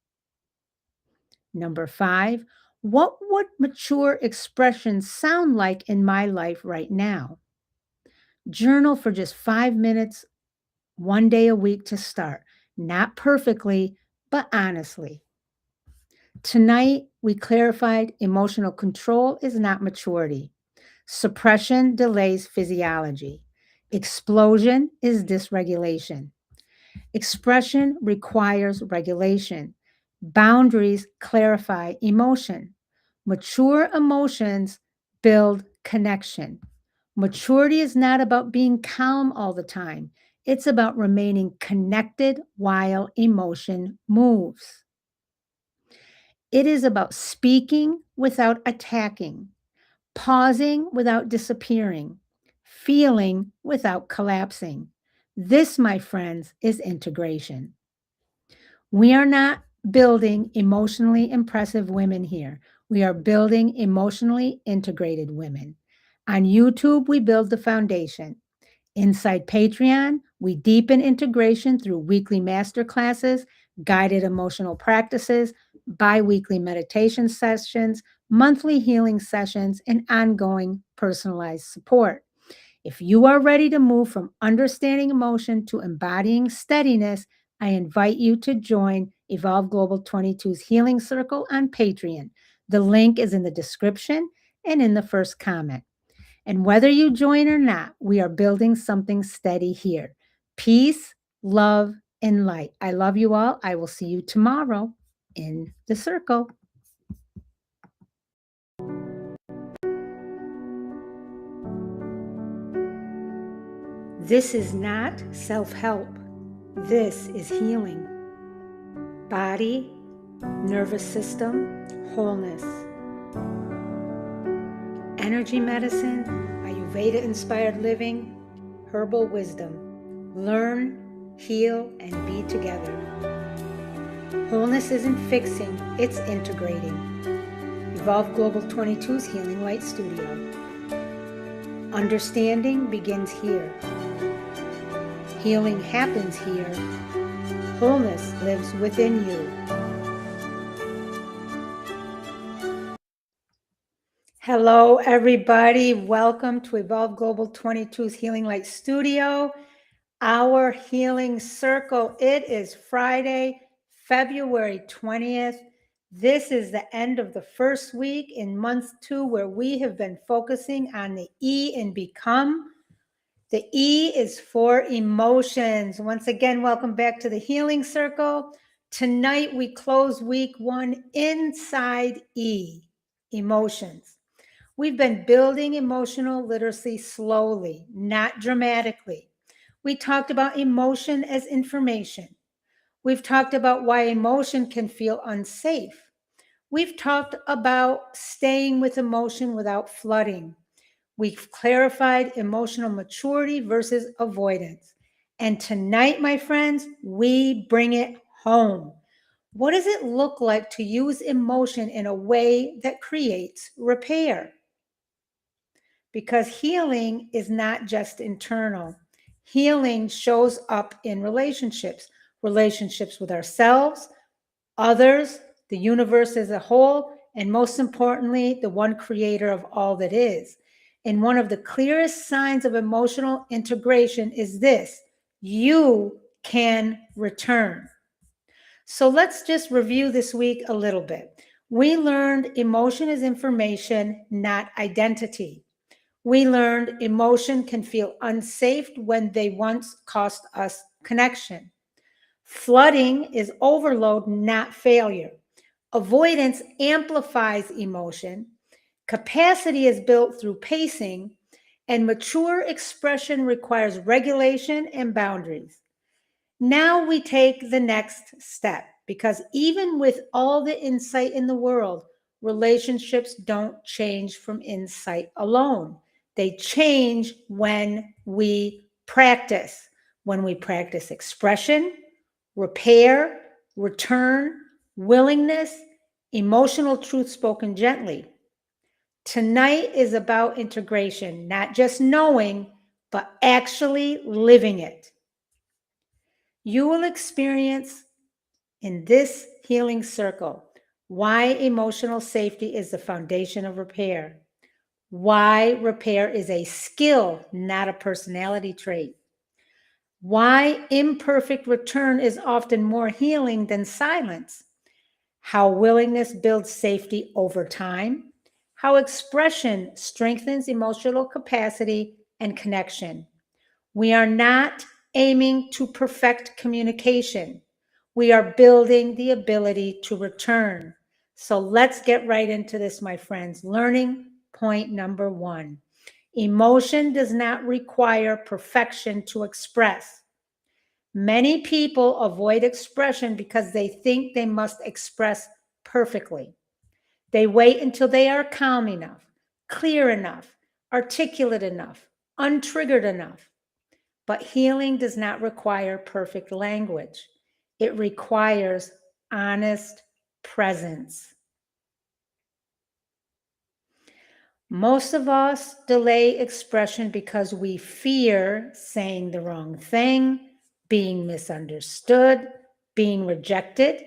Number 5, what would mature expressions sound like in my life right now? Journal for just 5 minutes, one day a week to start. Not perfectly, but honestly. Tonight, we clarified emotional control is not maturity. Suppression delays physiology. Explosion is dysregulation. Expression requires regulation. Boundaries clarify emotion. Mature emotions build connection. Maturity is not about being calm all the time. It's about remaining connected while emotion moves. It is about speaking without attacking, pausing without disappearing, feeling without collapsing. This, my friends, is integration. We are not building emotionally impressive women here. We are building emotionally integrated women. On YouTube, we build the foundation. Inside Patreon, we deepen integration through weekly masterclasses, guided emotional practices, bi-weekly meditation sessions, monthly healing sessions, and ongoing personalized support. If you are ready to move from understanding emotion to embodying steadiness, I invite you to join Evolve Global 22's Healing Circle on Patreon. The link is in the description and in the first comment. And whether you join or not, we are building something steady here. Peace, love, and light. I love you all. I will see you tomorrow in the circle. This is not self-help. This is healing. Body, nervous system, wholeness. Energy medicine, Ayurveda-inspired living, herbal wisdom. Learn, heal, and be together. Wholeness isn't fixing, it's integrating. Evolve Global 22's Healing Light Studio. Understanding begins here. Healing happens here. Wholeness lives within you. Hello, everybody. Welcome to Evolve Global 22's Healing Light Studio, our healing circle. It is Friday, February 20th. This is the end of the first week in month 2, where we have been focusing on the E in Become. The E is for emotions. Once again, welcome back to the Healing Circle. Tonight, we close week 1 inside E, emotions. We've been building emotional literacy slowly, not dramatically. We talked about emotion as information. We've talked about why emotion can feel unsafe. We've talked about staying with emotion without flooding. We've clarified emotional maturity versus avoidance. And tonight, my friends, we bring it home. What does it look like to use emotion in a way that creates repair? Because healing is not just internal. Healing shows up in relationships, relationships with ourselves, others, the universe as a whole, and most importantly, the one creator of all that is. And one of the clearest signs of emotional integration is this: you can return. So let's just review this week a little bit. We learned emotion is information, not identity. We learned emotion can feel unsafe when they once cost us connection. Flooding is overload, not failure. Avoidance amplifies emotion. Capacity is built through pacing, and mature expression requires regulation and boundaries. Now we take the next step, because even with all the insight in the world, relationships don't change from insight alone. They change when we practice. When we practice expression, repair, return, willingness, emotional truth spoken gently. Tonight is about integration, not just knowing, but actually living it. You will experience in this healing circle why emotional safety is the foundation of repair, why repair is a skill, not a personality trait, why imperfect return is often more healing than silence, how willingness builds safety over time, how expression strengthens emotional capacity and connection. We are not aiming to perfect communication. We are building the ability to return. So let's get right into this, my friends. Learning point number 1. Emotion does not require perfection to express. Many people avoid expression because they think they must express perfectly. They wait until they are calm enough, clear enough, articulate enough, untriggered enough. But healing does not require perfect language. It requires honest presence. Most of us delay expression because we fear saying the wrong thing, being misunderstood, being rejected,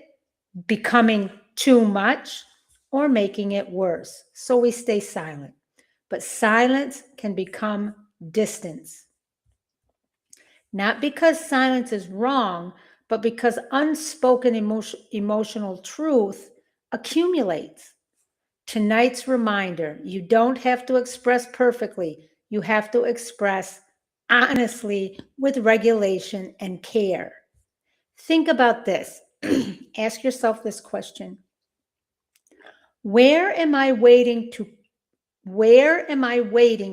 becoming too much, or making it worse. So we stay silent. But silence can become distance. Not because silence is wrong, but because unspoken emotional truth accumulates. Tonight's reminder, you don't have to express perfectly. You have to express honestly with regulation and care. Think about this. Ask yourself this question. Where am I waiting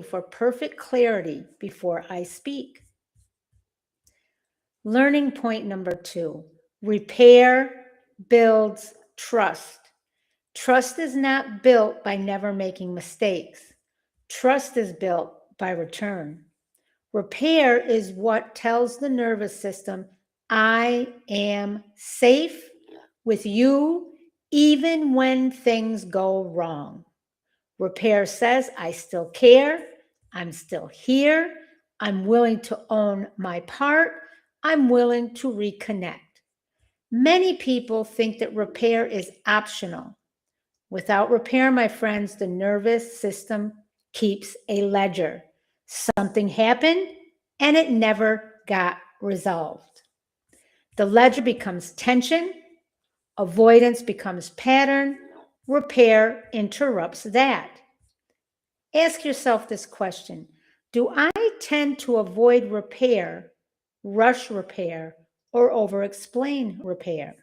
for perfect clarity before I speak? Learning point number 2, repair builds trust. Trust is not built by never making mistakes. Trust is built by return. Repair is what tells the nervous system, I am safe with you even when things go wrong. Repair says, I still care, I'm still here, I'm willing to own my part, I'm willing to reconnect. Many people think that repair is optional. Without repair, my friends, the nervous system keeps a ledger. Something happened and it never got resolved. The ledger becomes tension, avoidance becomes pattern, repair interrupts that. Ask yourself this question. Do I tend to avoid repair, rush repair, or over-explain repair?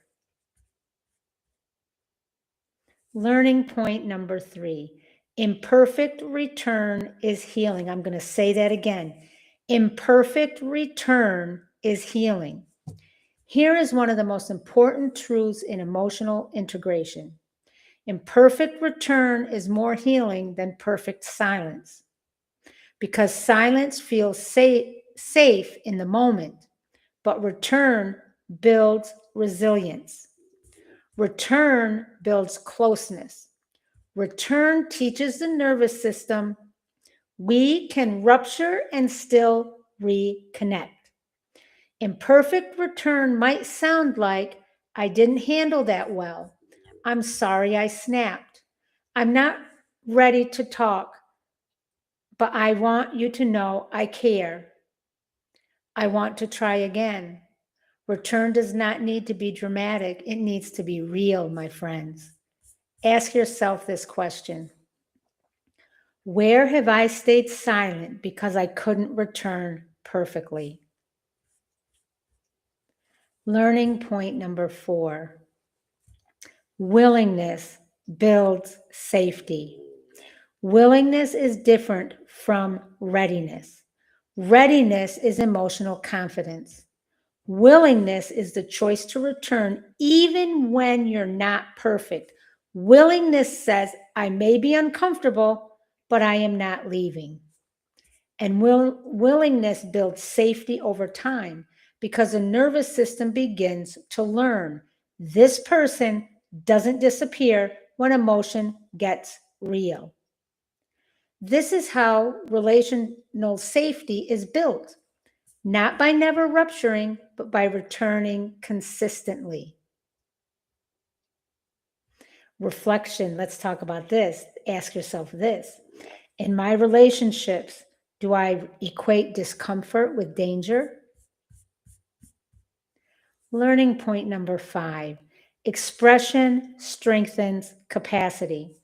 Learning point number 3, imperfect return is healing. I'm going to say that again. Imperfect return is healing. Here is one of the most important truths in emotional integration. Imperfect return is more healing than perfect silence, because silence feels safe in the moment, but return builds resilience. Return builds closeness. Return teaches the nervous system we can rupture and still reconnect. Imperfect return might sound like, I didn't handle that well. I'm sorry I snapped. I'm not ready to talk, but I want you to know I care. I want to try again. Return does not need to be dramatic. It needs to be real, my friends. Ask yourself this question. Where have I stayed silent because I couldn't return perfectly? Learning point number 4. Willingness builds safety. Willingness is different from readiness. Readiness is emotional confidence. Willingness is the choice to return even when you're not perfect. Willingness says, I may be uncomfortable, but I am not leaving. And willingness builds safety over time because the nervous system begins to learn this person doesn't disappear when emotion gets real. This is how relational safety is built, not by never rupturing, but by returning consistently. Reflection, let's talk about this. Ask yourself this. In my relationships, do I equate discomfort with danger? Learning point number 5, expression strengthens capacity.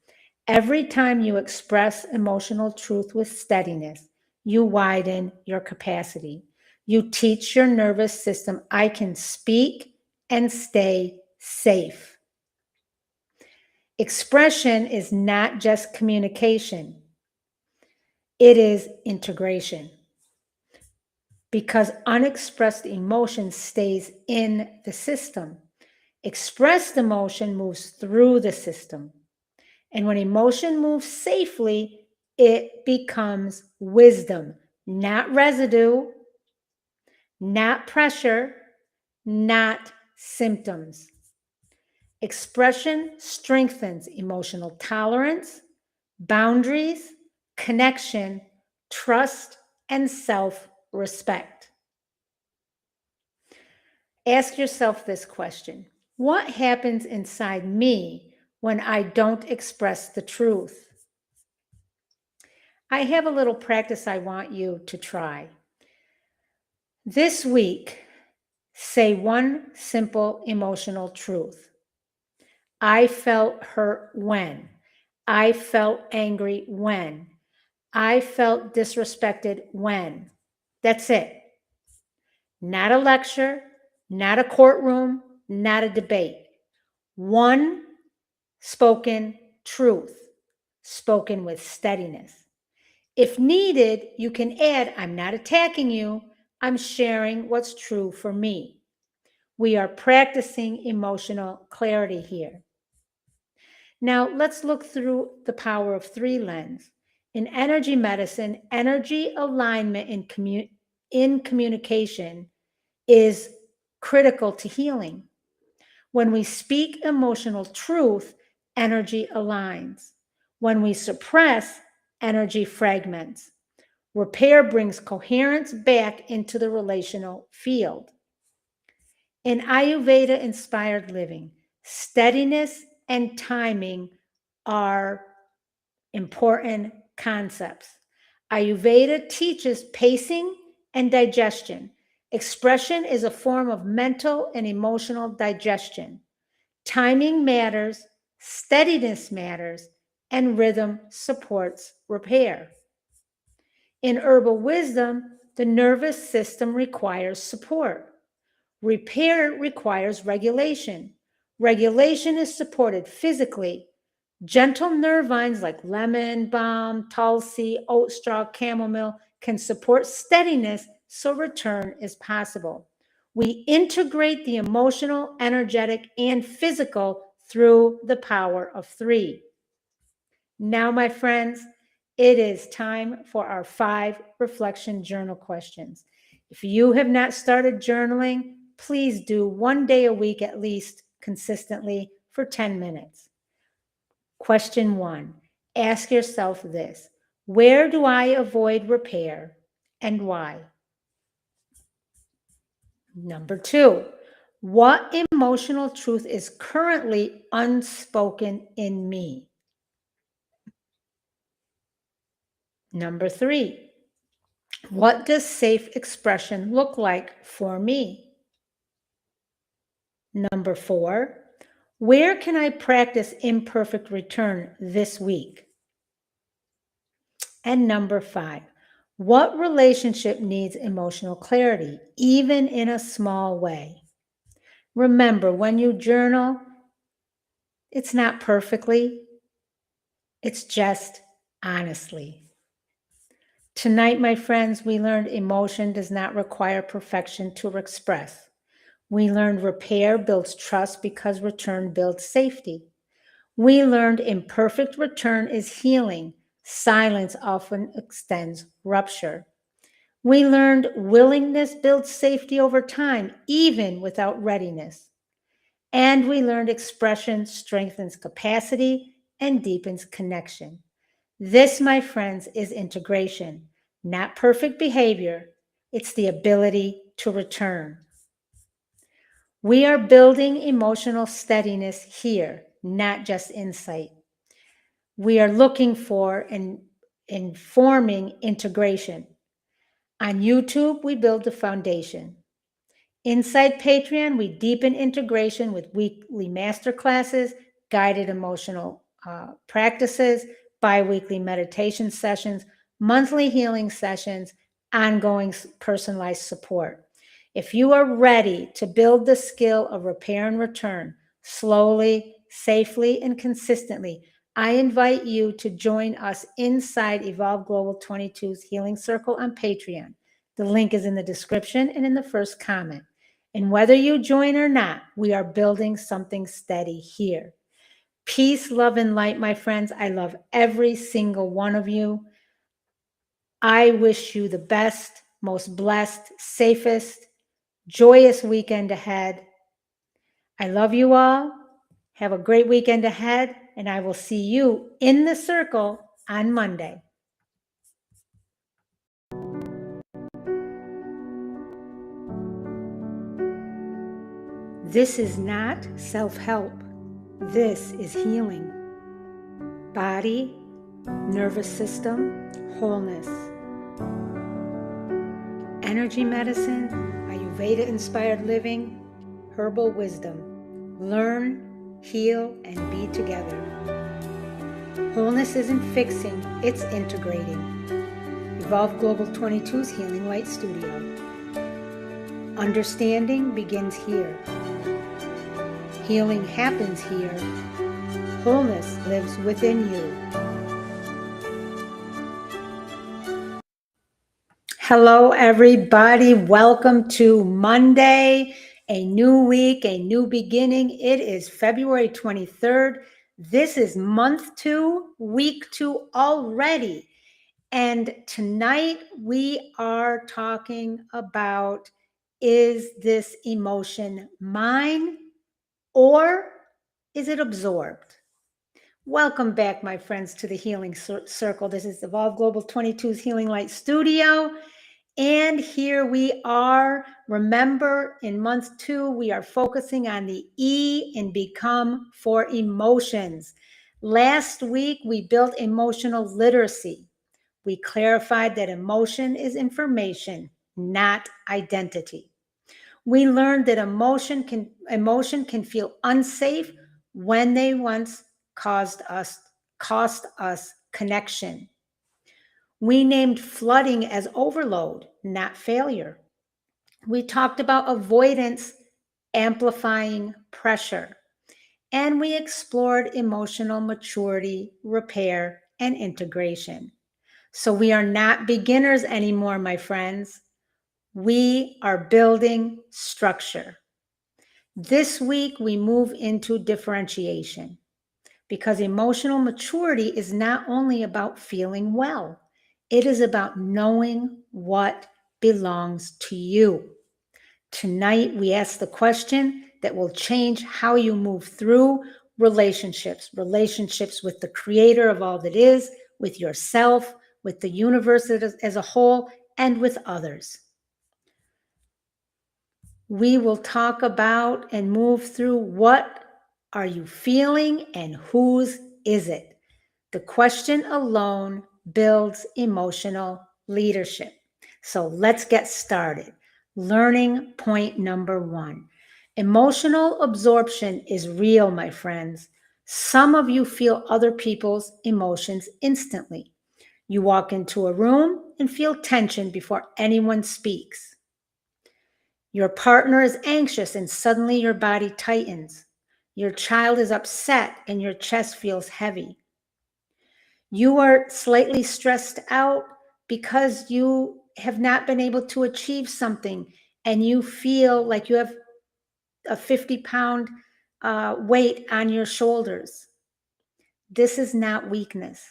Every time you express emotional truth with steadiness, you widen your capacity. You teach your nervous system, I can speak and stay safe. Expression is not just communication. It is integration, because unexpressed emotion stays in the system. Expressed emotion moves through the system. And when emotion moves safely, it becomes wisdom, not residue, not pressure, not symptoms. Expression strengthens emotional tolerance, boundaries, connection, trust, and self-respect. Ask yourself this question: what happens inside me when I don't express the truth? I have a little practice I want you to try. This week, say one simple emotional truth. I felt hurt when. I felt angry when. I felt disrespected when. That's it. Not a lecture, not a courtroom, not a debate. One spoken truth, spoken with steadiness. If needed, you can add, I'm not attacking you, I'm sharing what's true for me. We are practicing emotional clarity here. Now, let's look through the power of three lens. In energy medicine, energy alignment in communication is critical to healing. When we speak emotional truth, energy aligns. When we suppress, energy fragments. Repair brings coherence back into the relational field. In Ayurveda-inspired living, steadiness and timing are important concepts. Ayurveda teaches pacing and digestion. Expression is a form of mental and emotional digestion. Timing matters, steadiness matters, and rhythm supports repair. In herbal wisdom, the nervous system requires support. Repair requires regulation. Regulation is supported physically. Gentle nerve vines like lemon balm, tulsi, oat straw, chamomile can support steadiness so return is possible. We integrate the emotional, energetic, and physical through the power of three. Now, my friends, it is time for our 5 reflection journal questions. If you have not started journaling, please do 1 day a week at least, consistently for 10 minutes. Question 1, ask yourself this: where do I avoid repair and why? Number 2, what emotional truth is currently unspoken in me? Number 3, what does safe expression look like for me? Number 4, where can I practice imperfect return this week? And number 5, what relationship needs emotional clarity, even in a small way? Remember, when you journal, it's not perfectly, it's just honestly. Tonight, my friends, we learned emotion does not require perfection to express. We learned repair builds trust because return builds safety. We learned imperfect return is healing. Silence often extends rupture. We learned willingness builds safety over time, even without readiness. And we learned expression strengthens capacity and deepens connection. This, my friends, is integration, not perfect behavior. It's the ability to return. We are building emotional steadiness here, not just insight. We are looking for and informing integration. On YouTube, we build the foundation. Inside Patreon, we deepen integration with weekly masterclasses, guided emotional practices, bi-weekly meditation sessions, monthly healing sessions, ongoing personalized support. If you are ready to build the skill of repair and return slowly, safely, and consistently, I invite you to join us inside Evolve Global 22's Healing Circle on Patreon. The link is in the description and in the first comment. And whether you join or not, we are building something steady here. Peace, love, and light, my friends. I love every single one of you. I wish you the best, most blessed, safest, joyous weekend ahead. I love you all. Have a great weekend ahead, and I will see you in the circle on Monday. This is not self-help. This is healing. Body, nervous system, wholeness. Energy medicine, Ayurveda-Inspired living, herbal wisdom. Learn, heal, and be together. Wholeness isn't fixing, it's integrating. Evolve Global 22's Healing Light Studio. Understanding begins here. Healing happens here. Wholeness lives within you. Hello, everybody. Welcome to Monday, a new week, a new beginning. It is February 23rd. This is month 2, week 2 already. And tonight we are talking about, is this emotion mine or is it absorbed? Welcome back, my friends, to the Healing Circle. This is Evolve Global 22's Healing Light Studio. And here we are. Remember, in month 2, we are focusing on the E in Become for emotions. Last week, we built emotional literacy. We clarified that emotion is information, not identity. We learned that emotion can feel unsafe when they once cost us connection. We named flooding as overload, not failure. We talked about avoidance amplifying pressure. And we explored emotional maturity, repair, and integration. So we are not beginners anymore, my friends. We are building structure. This week, we move into differentiation because emotional maturity is not only about feeling well. It is about knowing what belongs to you. Tonight, we ask the question that will change how you move through relationships with the creator of all that is, with yourself, with the universe as a whole, and with others. We will talk about and move through what are you feeling and whose is it? The question alone builds emotional leadership. So let's get started. Learning point number 1. Emotional absorption is real, my friends. Some of you feel other people's emotions instantly. You walk into a room and feel tension before anyone speaks. Your partner is anxious and suddenly your body tightens. Your child is upset and your chest feels heavy. You are slightly stressed out because you have not been able to achieve something and you feel like you have a 50-pound weight on your shoulders. This is not weakness.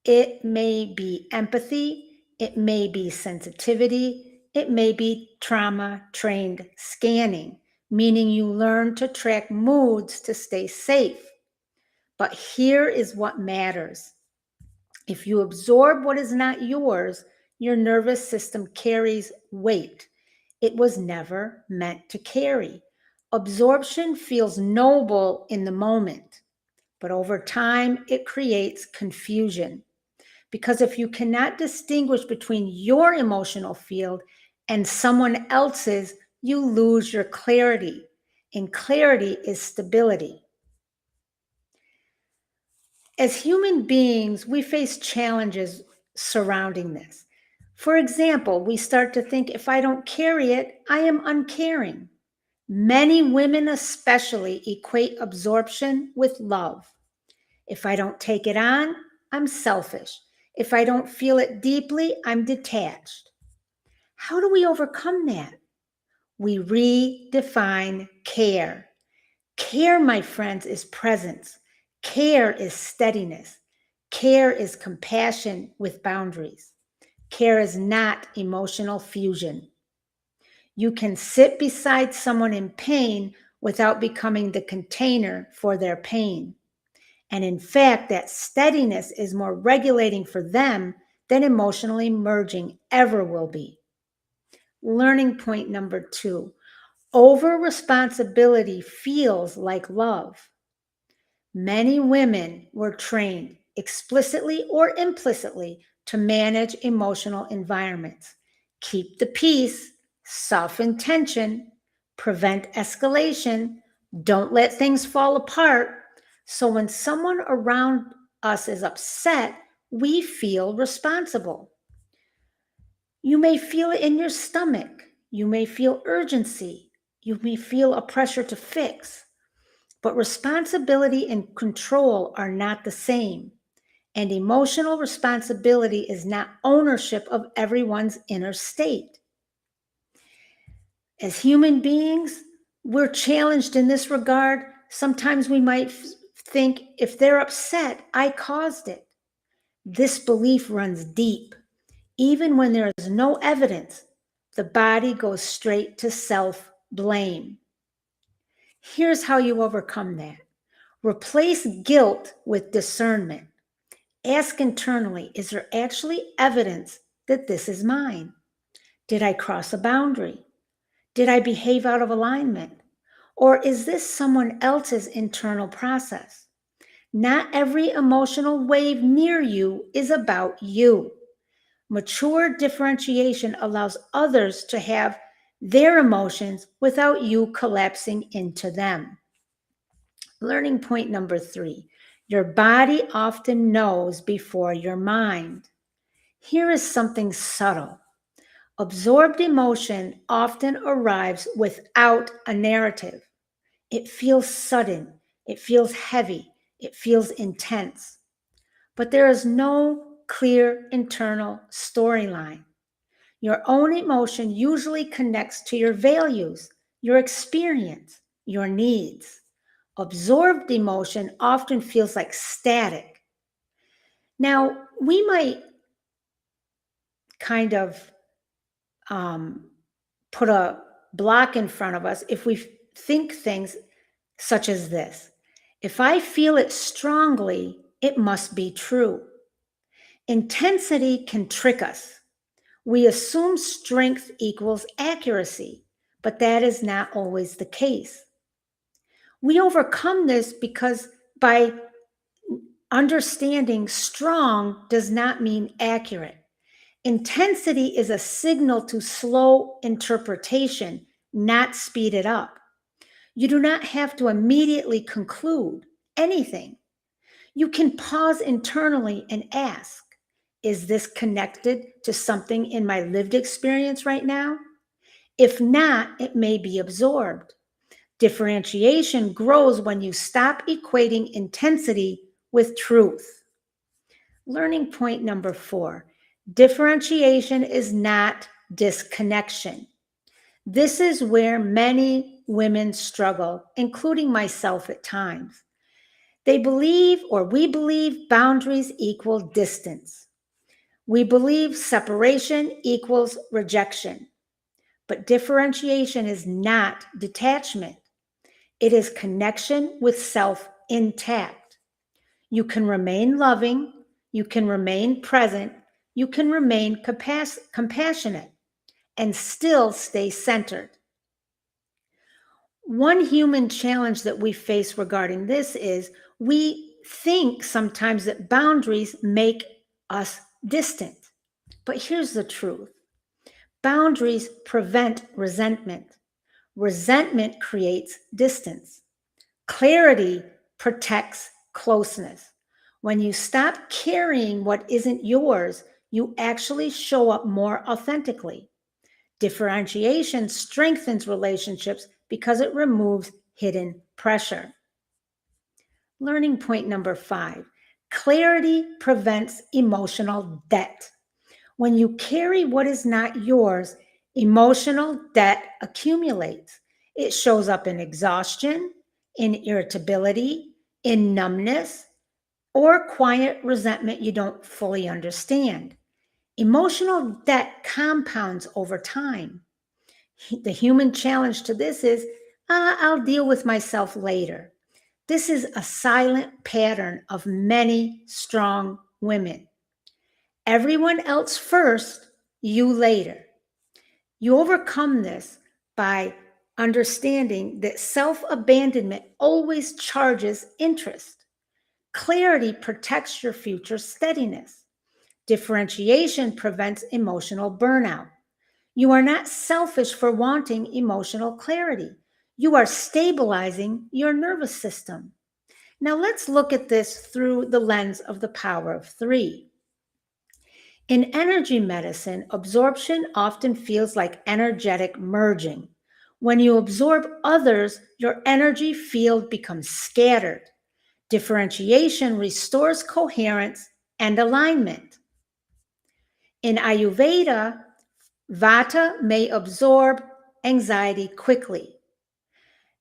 It may be empathy. It may be sensitivity. It may be trauma-trained scanning, meaning you learn to track moods to stay safe. But here is what matters. If you absorb what is not yours, your nervous system carries weight. It was never meant to carry. Absorption feels noble in the moment, but over time, it creates confusion. Because if you cannot distinguish between your emotional field and someone else's, you lose your clarity. And clarity is stability. As human beings, we face challenges surrounding this. For example, we start to think, if I don't carry it, I am uncaring. Many women especially equate absorption with love. If I don't take it on, I'm selfish. If I don't feel it deeply, I'm detached. How do we overcome that? We redefine care. Care, my friends, is presence. Care is steadiness. Care is compassion with boundaries. Care is not emotional fusion. You can sit beside someone in pain without becoming the container for their pain. And in fact, that steadiness is more regulating for them than emotionally merging ever will be. Learning point number 2, over responsibility feels like love. Many women were trained explicitly or implicitly to manage emotional environments, keep the peace, soften tension, prevent escalation, don't let things fall apart. So when someone around us is upset, we feel responsible. You may feel it in your stomach. You may feel urgency. You may feel a pressure to fix. But responsibility and control are not the same. And emotional responsibility is not ownership of everyone's inner state. As human beings, we're challenged in this regard. Sometimes we might think, if they're upset, I caused it. This belief runs deep. Even when there is no evidence, the body goes straight to self-blame. Here's how you overcome that. Replace guilt with discernment. Ask internally, is there actually evidence that this is mine? Did I cross a boundary? Did I behave out of alignment? Or is this someone else's internal process? Not every emotional wave near you is about you. Mature differentiation allows others to have their emotions without you collapsing into them. Learning point number 3, your body often knows before your mind. Here is something subtle. Absorbed emotion often arrives without a narrative. It feels sudden, it feels heavy, it feels intense. But there is no clear internal storyline. Your own emotion usually connects to your values, your experience, your needs. Absorbed emotion often feels like static. Now, we might kind of put a block in front of us if we think things such as this. If I feel it strongly, it must be true. Intensity can trick us. We assume strength equals accuracy, but that is not always the case. We overcome this because by understanding strong does not mean accurate. Intensity is a signal to slow interpretation, not speed it up. You do not have to immediately conclude anything. You can pause internally and ask, is this connected to something in my lived experience right now? If not, it may be absorbed. Differentiation grows when you stop equating intensity with truth. Learning point number 4, differentiation is not disconnection. This is where many women struggle, including myself at times. They believe, or we believe, boundaries equal distance. We believe separation equals rejection. But differentiation is not detachment. It is connection with self intact. You can remain loving, you can remain present, you can remain compassionate, and still stay centered. One human challenge that we face regarding this is we think sometimes that boundaries make us distant. But here's the truth. Boundaries prevent resentment. Resentment creates distance. Clarity protects closeness. When you stop carrying what isn't yours, you actually show up more authentically. Differentiation strengthens relationships because it removes hidden pressure. Learning point number 5, clarity prevents emotional debt. When you carry what is not yours, emotional debt accumulates. It shows up in exhaustion, in irritability, in numbness, or quiet resentment you don't fully understand. Emotional debt compounds over time. The human challenge to this is, I'll deal with myself later. This is a silent pattern of many strong women. Everyone else first, you later. You overcome this by understanding that self-abandonment always charges interest. Clarity protects your future steadiness. Differentiation prevents emotional burnout. You are not selfish for wanting emotional clarity. You are stabilizing your nervous system. Now let's look at this through the lens of the power of 3. In energy medicine, absorption often feels like energetic merging. When you absorb others, your energy field becomes scattered. Differentiation restores coherence and alignment. In Ayurveda, Vata may absorb anxiety quickly.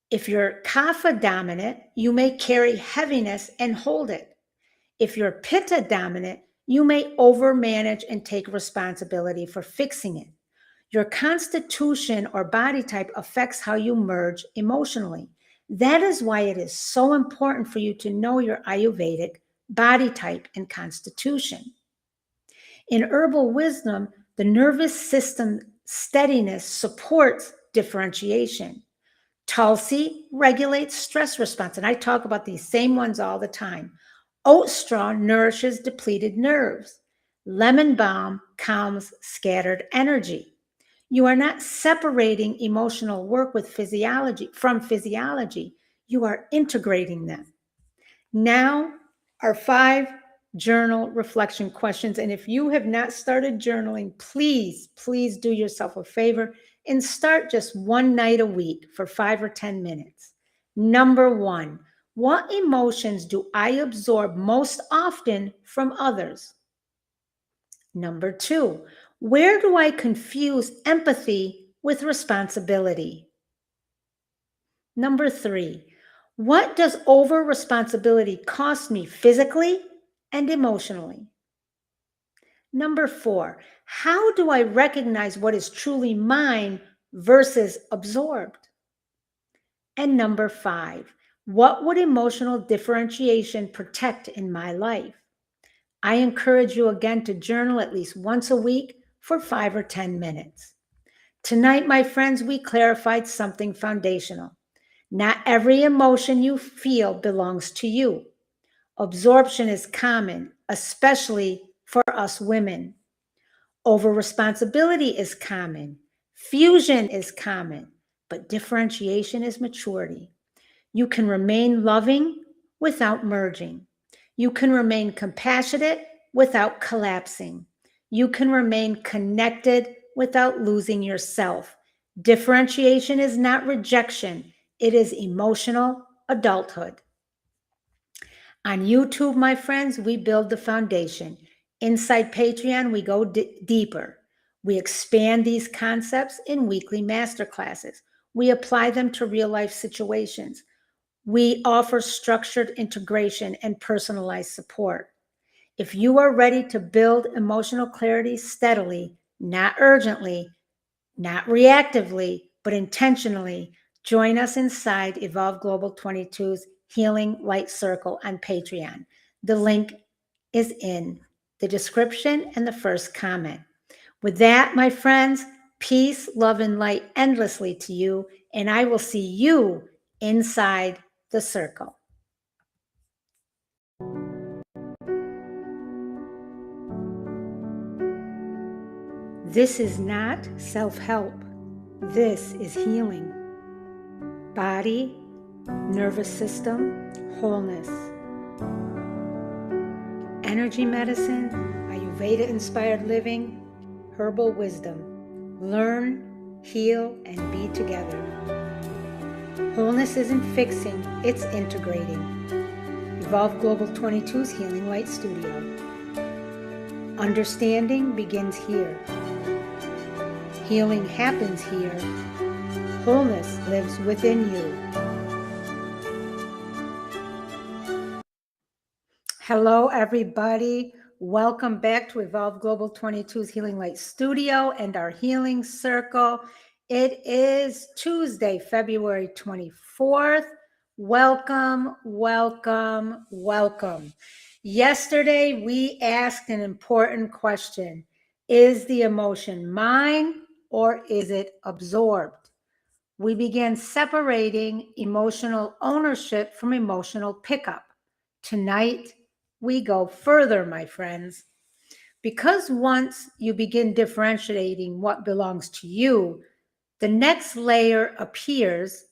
If you're Kapha dominant, you may carry heaviness and hold it. If you're Pitta dominant, you may overmanage and take responsibility for fixing it. Your constitution or body type affects how you merge emotionally. That is why it is so important for you to know your Ayurvedic body type and constitution. In herbal wisdom, the nervous system steadiness supports differentiation. Tulsi regulates stress response, and I talk about these same ones all the time. Oat straw nourishes depleted nerves. Lemon balm calms scattered energy. You are not separating emotional work with physiology from physiology. You are integrating them. Now, our 5 journal reflection questions. And if you have not started journaling, please, please do yourself a favor and start just one night a week for 5 or 10 minutes. Number 1, what emotions do I absorb most often from others? Number 2, where do I confuse empathy with responsibility? Number 3, what does over responsibility cost me physically and emotionally? Number 4, how do I recognize what is truly mine versus absorbed? And number 5, what would emotional differentiation protect in my life? I encourage you again to journal at least once a week for 5 or 10 minutes. Tonight, my friends, we clarified something foundational. Not every emotion you feel belongs to you. Absorption is common, especially for us women. Over responsibility is common. Fusion is common, but differentiation is maturity. You can remain loving without merging. You can remain compassionate without collapsing. You can remain connected without losing yourself. Differentiation is not rejection. It is emotional adulthood. On YouTube, my friends, we build the foundation. Inside Patreon, we go deeper. We expand these concepts in weekly masterclasses. We apply them to real-life situations. We offer structured integration and personalized support. If you are ready to build emotional clarity steadily, not urgently, not reactively, but intentionally, join us inside Evolve Global 22's Healing Light Circle on Patreon. The link is in the description and the first comment. With that, my friends, peace, love, and light endlessly to you, and I will see you inside the circle. This is not self-help. This is healing. Body, nervous system, wholeness. Energy medicine, Ayurveda-inspired living, herbal wisdom. Learn, heal, and be together. Wholeness isn't fixing, it's integrating. Evolve Global 22's Healing Light Studio. Understanding begins here. Healing happens here. Wholeness lives within you. Hello, everybody. Welcome back to Evolve Global 22's Healing Light Studio and our Healing Circle. It is Tuesday, February 24th. Welcome, welcome, welcome. Yesterday, we asked an important question. Is the emotion mine or is it absorbed? We began separating emotional ownership from emotional pickup. Tonight, we go further, my friends. Because once you begin differentiating what belongs to you, the next layer appears,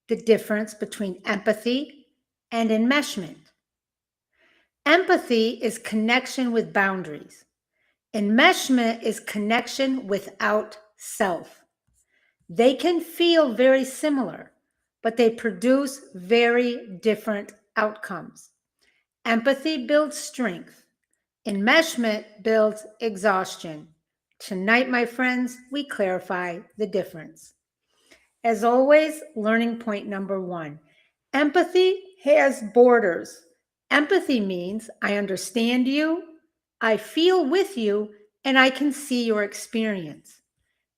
the difference between empathy and enmeshment. Empathy is connection with boundaries. Enmeshment is connection without self. They can feel very similar, but they produce very different outcomes. Empathy builds strength. Enmeshment builds exhaustion. Tonight, my friends, we clarify the difference. As always, learning point number one. Empathy has borders. Empathy means I understand you, I feel with you, and I can see your experience.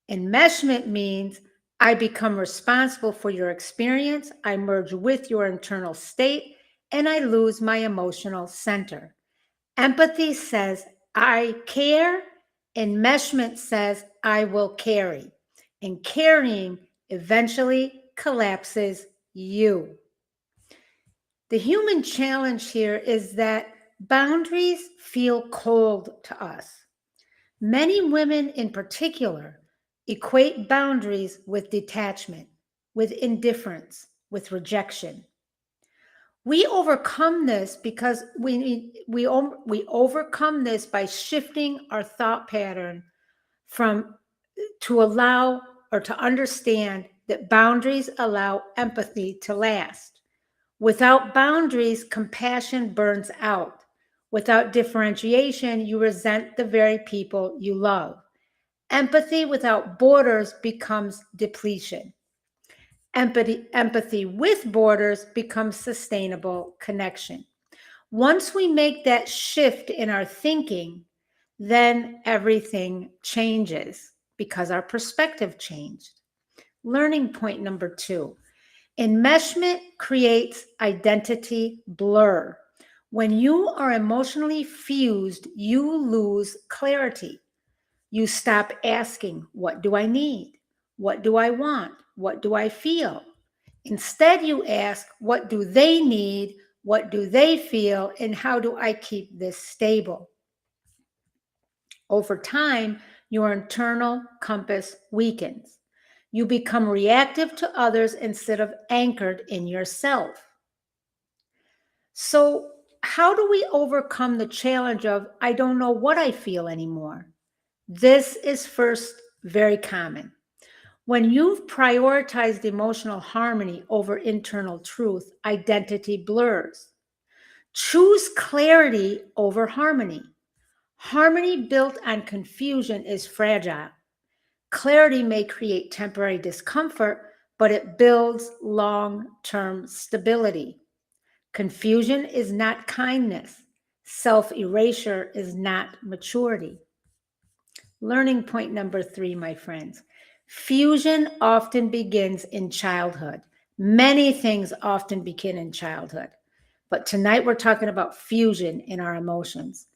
Enmeshment means I become responsible for your experience, I merge with your internal state, and I lose my emotional center. Empathy says I care, enmeshment says I will carry, and carrying eventually collapses you. The human challenge here is that boundaries feel cold to us. Many women in particular equate boundaries with detachment, with indifference, with rejection. We overcome this because we overcome this by shifting our thought pattern to allow or to understand that boundaries allow empathy to last. Without boundaries, compassion burns out. Without differentiation, you resent the very people you love. Empathy without borders becomes depletion. Empathy with borders becomes sustainable connection. Once we make that shift in our thinking, then everything changes because our perspective changed. Learning point number two. Enmeshment creates identity blur. When you are emotionally fused, you lose clarity. You stop asking, what do I need? What do I want? What do I feel? Instead, you ask, what do they need? What do they feel? And how do I keep this stable? Over time, your internal compass weakens. You become reactive to others instead of anchored in yourself. So, how do we overcome the challenge of, I don't know what I feel anymore? This is first very common. When you've prioritized emotional harmony over internal truth, identity blurs. Choose clarity over harmony. Harmony built on confusion is fragile. Clarity may create temporary discomfort, but it builds long-term stability. Confusion is not kindness. Self-erasure is not maturity. Learning point number three, my friends. Fusion often begins in childhood. Many things often begin in childhood. But tonight we're talking about fusion in our emotions.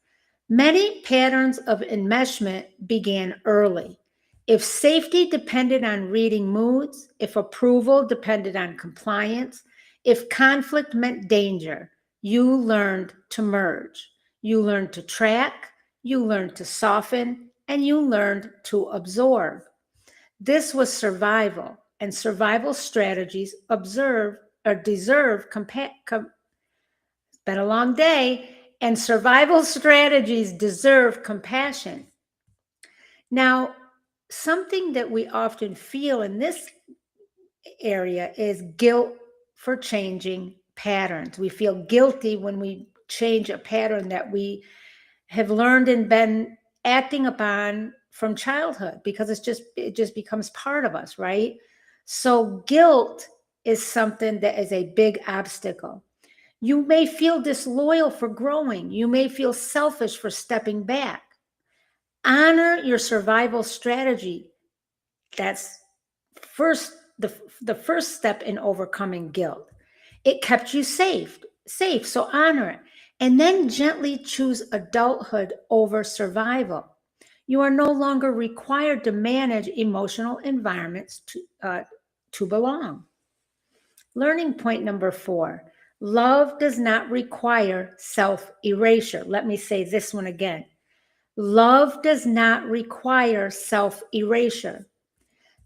Many patterns of enmeshment began early. If safety depended on reading moods, if approval depended on compliance, if conflict meant danger, you learned to merge. You learned to track, you learned to soften, and you learned to absorb. This was survival, and survival strategies deserve it's been a long day, and survival strategies deserve compassion. Now, something that we often feel in this area is guilt for changing patterns. We feel guilty when we change a pattern that we have learned and been acting upon from childhood, because it just becomes part of us, right? So guilt is something that is a big obstacle. You may feel disloyal for growing. You may feel selfish for stepping back. Honor your survival strategy. That's the first step in overcoming guilt. It kept you safe, so honor it. And then gently choose adulthood over survival. You are no longer required to manage emotional environments to belong. Learning point number 4, love does not require self-erasure. Let me say this one again. Love does not require self-erasure.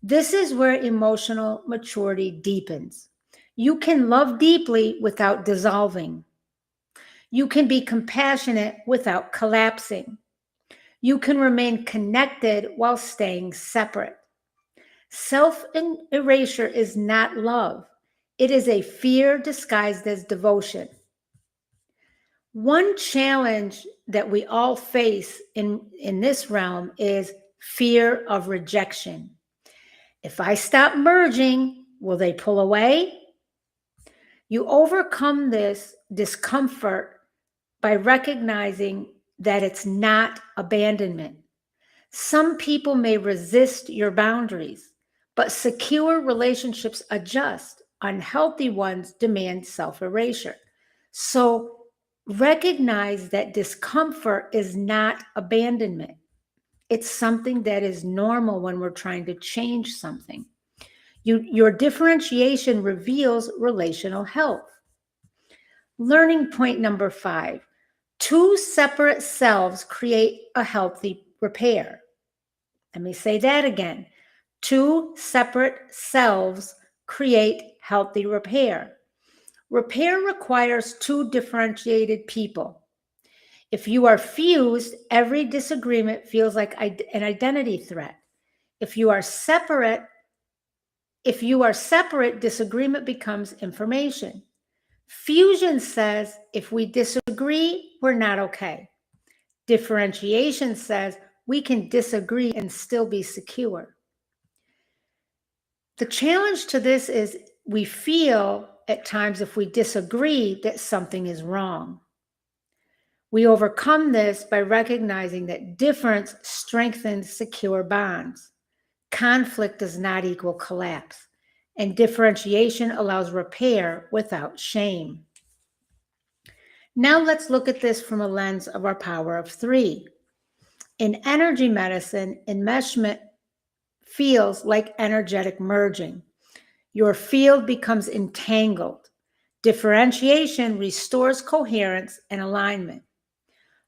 This is where emotional maturity deepens. You can love deeply without dissolving. You can be compassionate without collapsing. You can remain connected while staying separate. Self-erasure is not love. It is a fear disguised as devotion. One challenge that we all face in this realm is fear of rejection. If I stop merging, will they pull away? You overcome this discomfort by recognizing that it's not abandonment. Some people may resist your boundaries, but secure relationships adjust. Unhealthy ones demand self-erasure. So recognize that discomfort is not abandonment. It's something that is normal when we're trying to change something. Your differentiation reveals relational health. Learning point number 5, 2 separate selves create a healthy repair. Let me say that again. 2 separate selves create healthy repair. Repair requires 2 differentiated people. If you are fused, every disagreement feels like an identity threat. If you are separate, disagreement becomes information. Fusion says, if we disagree, we're not okay. Differentiation says, we can disagree and still be secure. The challenge to this is we feel at times, if we disagree, that something is wrong. We overcome this by recognizing that difference strengthens secure bonds. Conflict does not equal collapse, and differentiation allows repair without shame. Now let's look at this from a lens of our power of 3. In energy medicine, enmeshment feels like energetic merging. Your field becomes entangled. Differentiation restores coherence and alignment.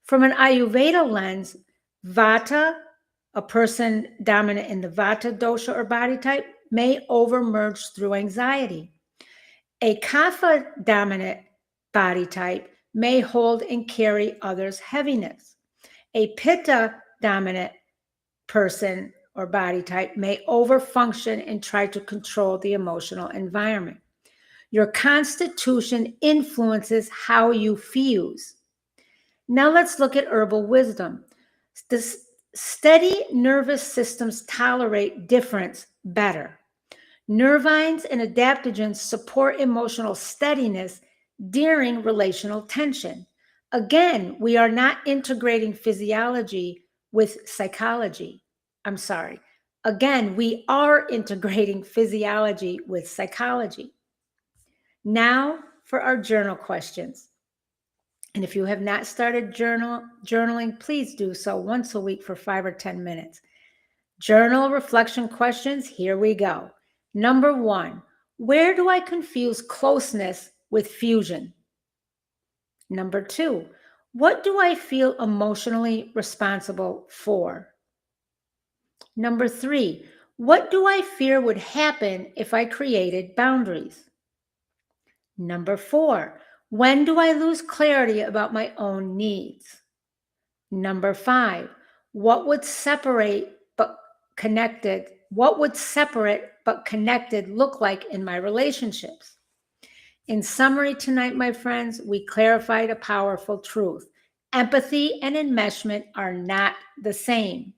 From an Ayurveda lens, Vata, a person dominant in the Vata dosha or body type, may overmerge through anxiety. A Kapha dominant body type may hold and carry others' heaviness. A Pitta dominant person or body type may overfunction and try to control the emotional environment. Your constitution influences how you fuse. Now let's look at herbal wisdom. The steady nervous systems tolerate difference better. Nervines and adaptogens support emotional steadiness during relational tension. Again, we are not integrating physiology with psychology. Again, we are integrating physiology with psychology. Now for our journal questions. And if you have not started journaling, please do so once a week for 5 or 10 minutes. Journal reflection questions, here we go. Number 1, where do I confuse closeness with fusion? Number 2, what do I feel emotionally responsible for? Number 3, what do I fear would happen if I created boundaries? Number 4, when do I lose clarity about my own needs? Number 5, what would separate but connected look like in my relationships? In summary tonight, my friends, we clarified a powerful truth. Empathy and enmeshment are not the same.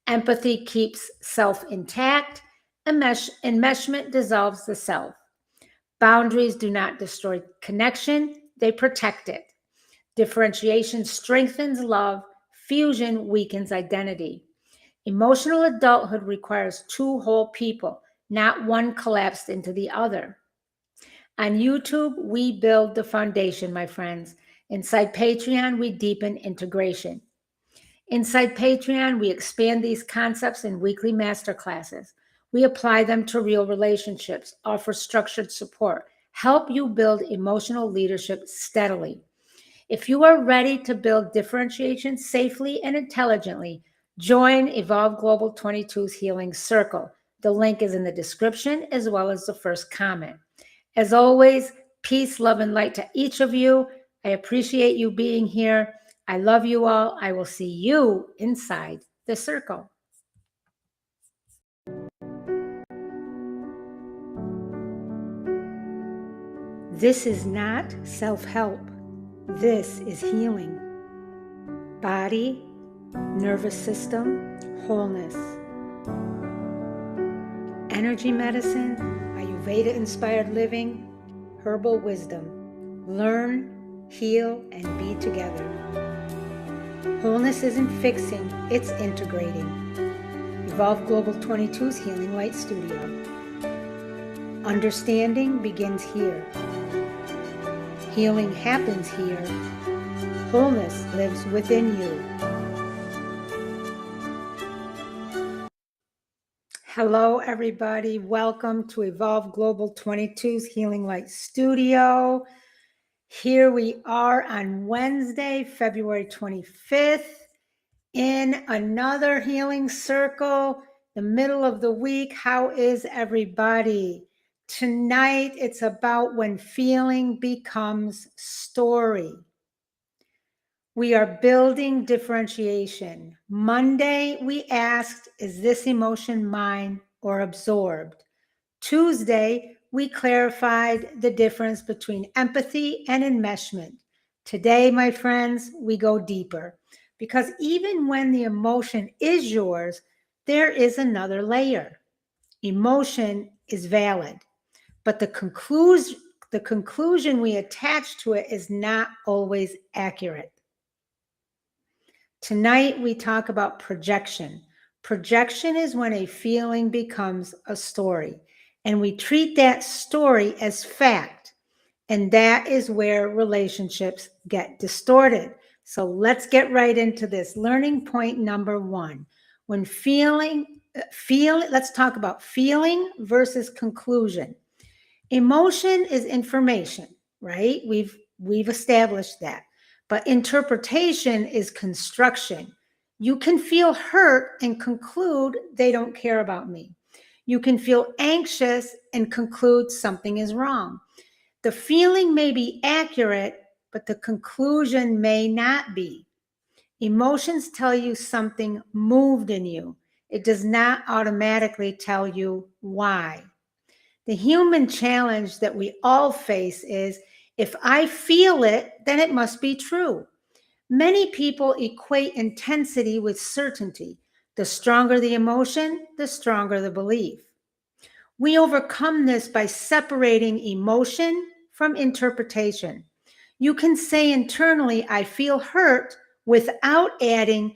Empathy keeps self intact. Enmeshment dissolves the self. Boundaries do not destroy connection, they protect it. Differentiation strengthens love. Fusion weakens identity. Emotional adulthood requires two whole people, not one collapsed into the other. On YouTube, we build the foundation, my friends. Inside Patreon, we deepen integration. Inside Patreon, we expand these concepts in weekly masterclasses. We apply them to real relationships, offer structured support, help you build emotional leadership steadily. If you are ready to build differentiation safely and intelligently, join Evolve Global 22's Healing Circle. The link is in the description as well as the first comment. As always, peace, love, and light to each of you. I appreciate you being here. I love you all. I will see you inside the circle. This is not self-help. This is healing. Body, nervous system, wholeness. Energy medicine, Ayurveda-Inspired living, herbal wisdom. Learn, heal, and be together. Wholeness isn't fixing, it's integrating. Evolve Global 22's Healing Light Studio. Understanding begins here. Healing happens here. Wholeness lives within you. Hello, everybody. Welcome to Evolve Global 22's Healing Light Studio. Here we are on Wednesday, February 25th, in another healing circle, the middle of the week. How is everybody? Tonight, it's about when feeling becomes story. We are building differentiation. Monday, we asked, is this emotion mine or absorbed? Tuesday, we clarified the difference between empathy and enmeshment. Today, my friends, we go deeper because even when the emotion is yours, there is another layer. Emotion is valid, but the conclusion we attach to it is not always accurate. Tonight, we talk about projection. Projection is when a feeling becomes a story, and we treat that story as fact. And that is where relationships get distorted. So let's get right into this. Learning point number one. When let's talk about feeling versus conclusion. Emotion is information, right? We've established that. But interpretation is construction. You can feel hurt and conclude they don't care about me. You can feel anxious and conclude something is wrong. The feeling may be accurate, but the conclusion may not be. Emotions tell you something moved in you. It does not automatically tell you why. The human challenge that we all face is, if I feel it, then it must be true. Many people equate intensity with certainty. The stronger the emotion, the stronger the belief. We overcome this by separating emotion from interpretation. You can say internally, I feel hurt, without adding,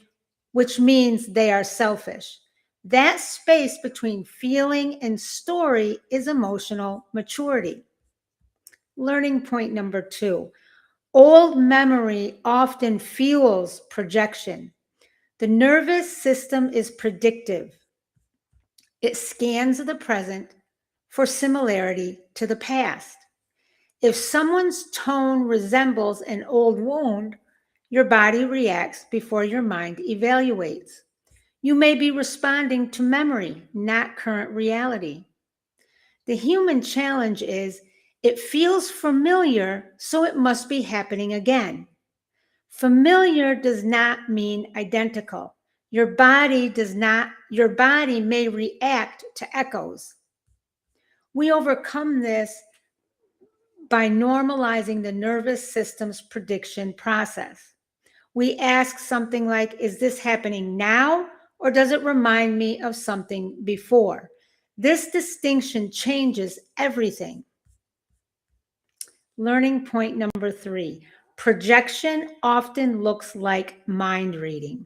which means they are selfish. That space between feeling and story is emotional maturity. Learning point number two. Old memory often fuels projection. The nervous system is predictive. It scans the present for similarity to the past. If someone's tone resembles an old wound, your body reacts before your mind evaluates. You may be responding to memory, not current reality. The human challenge is, it feels familiar, so it must be happening again. Familiar does not mean identical. Your body may react to echoes. We overcome this by normalizing the nervous system's prediction process. We ask something like, is this happening now, or does it remind me of something before? This distinction changes everything. Learning point number 3. Projection often looks like mind reading.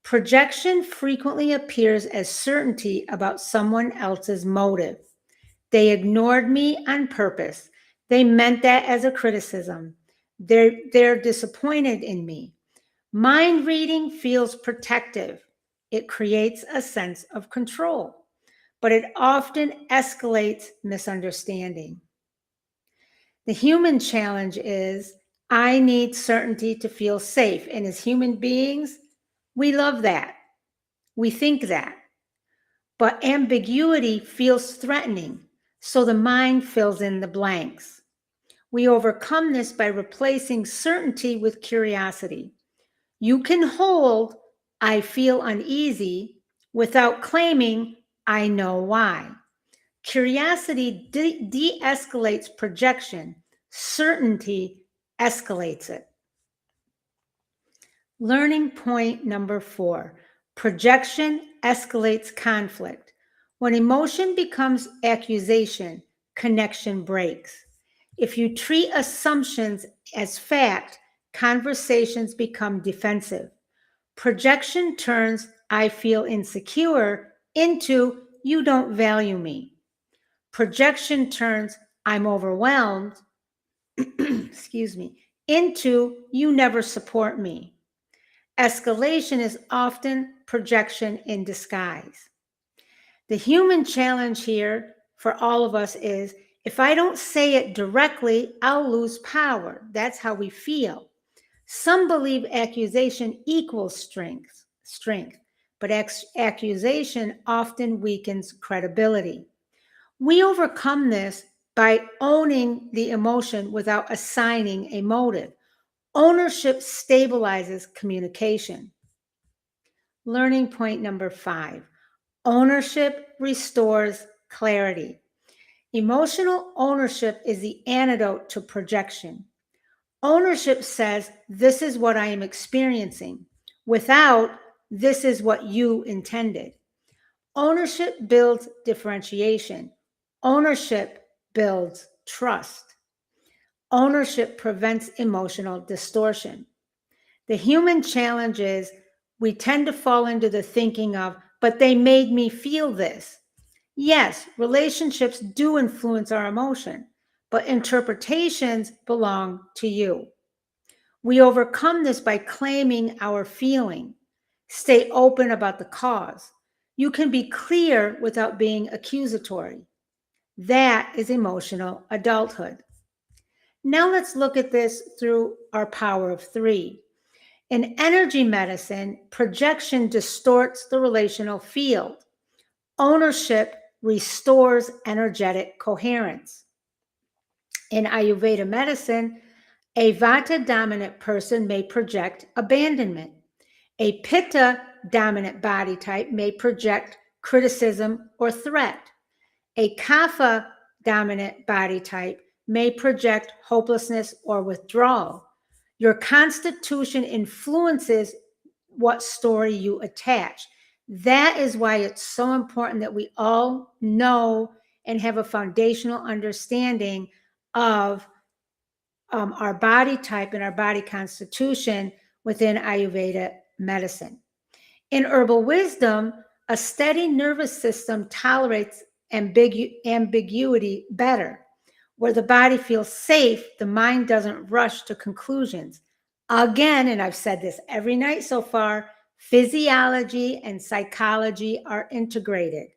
Projection frequently appears as certainty about someone else's motive. They ignored me on purpose. They meant that as a criticism. They're disappointed in me. Mind reading feels protective. It creates a sense of control, but it often escalates misunderstanding. The human challenge is, I need certainty to feel safe. And as human beings, we love that. We think that. But ambiguity feels threatening, so the mind fills in the blanks. We overcome this by replacing certainty with curiosity. You can hold, I feel uneasy, without claiming, I know why. Curiosity de-escalates projection. Certainty escalates it. Learning point number 4. Projection escalates conflict. When emotion becomes accusation, connection breaks. If you treat assumptions as fact, conversations become defensive. Projection turns, I feel insecure, into, you don't value me. Projection turns, I'm overwhelmed, excuse me, into, you never support me. Escalation is often projection in disguise. The human challenge here for all of us is, if I don't say it directly, I'll lose power. That's how we feel. Some believe accusation equals strength, but accusation often weakens credibility. We overcome this by owning the emotion without assigning a motive. Ownership stabilizes communication. Learning point number 5. Ownership restores clarity. Emotional ownership is the antidote to projection. Ownership says, this is what I am experiencing, without, this is what you intended. Ownership builds differentiation. Ownership builds trust. Ownership prevents emotional distortion. The human challenge is, we tend to fall into the thinking of, but they made me feel this. Yes, relationships do influence our emotion, but interpretations belong to you. We overcome this by claiming our feeling. Stay open about the cause. You can be clear without being accusatory. That is emotional adulthood. Now let's look at this through our power of 3. In energy medicine, projection distorts the relational field. Ownership restores energetic coherence. In Ayurveda medicine, a Vata-dominant person may project abandonment. A Pitta-dominant body type may project criticism or threat. A Kapha-dominant body type may project hopelessness or withdrawal. Your constitution influences what story you attach. That is why it's so important that we all know and have a foundational understanding of our body type and our body constitution within Ayurveda medicine. In herbal wisdom, a steady nervous system tolerates ambiguity better. Where the body feels safe, the mind doesn't rush to conclusions. Again, and I've said this every night so far, physiology and psychology are integrated.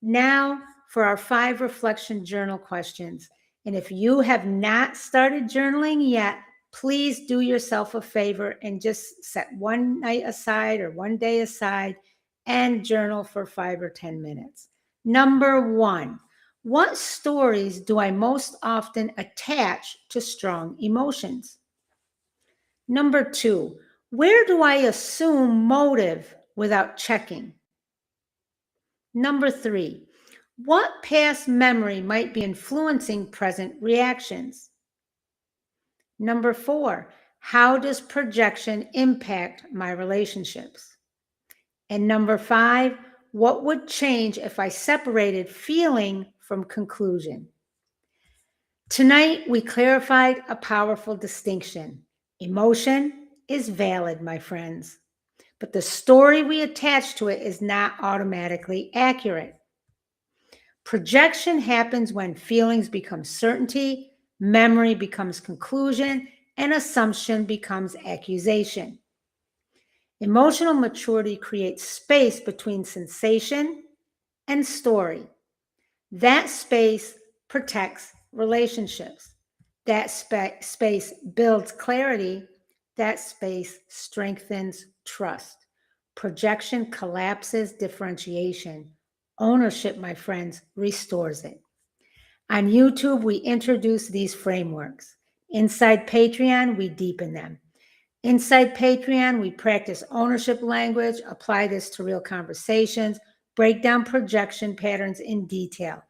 Now for our 5 reflection journal questions. And if you have not started journaling yet, please do yourself a favor and just set one night aside or one day aside and journal for 5 or 10 minutes. Number 1, what stories do I most often attach to strong emotions? Number 2, where do I assume motive without checking? Number 3, What past memory might be influencing present reactions? Number 4, how does projection impact my relationships? And number 5, what would change if I separated feeling from conclusion? Tonight, we clarified a powerful distinction. Emotion is valid, my friends, but the story we attach to it is not automatically accurate. Projection happens when feelings become certainty, memory becomes conclusion, and assumption becomes accusation. Emotional maturity creates space between sensation and story. That space protects relationships. That space builds clarity. That space strengthens trust. Projection collapses differentiation. Ownership, my friends, restores it. On YouTube, we introduce these frameworks. Inside Patreon, we deepen them. Inside Patreon, we practice ownership language, apply this to real conversations, break down projection patterns in detail,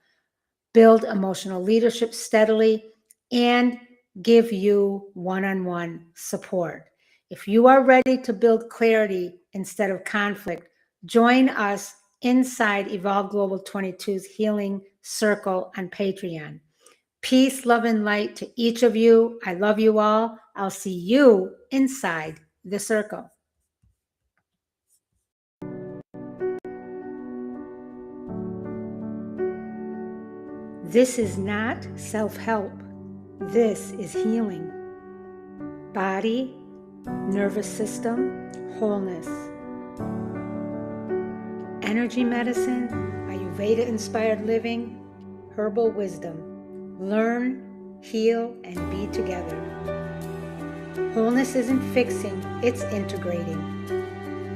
build emotional leadership steadily, and give you one-on-one support. If you are ready to build clarity instead of conflict, join us inside Evolve Global 22's Healing Circle on Patreon. Peace, love, and light to each of you. I love you all. I'll see you inside the circle. This is not self-help. This is healing. Body, nervous system, wholeness. Energy medicine, Ayurveda-Inspired living, herbal wisdom. Learn, heal, and be together. Wholeness isn't fixing, it's integrating.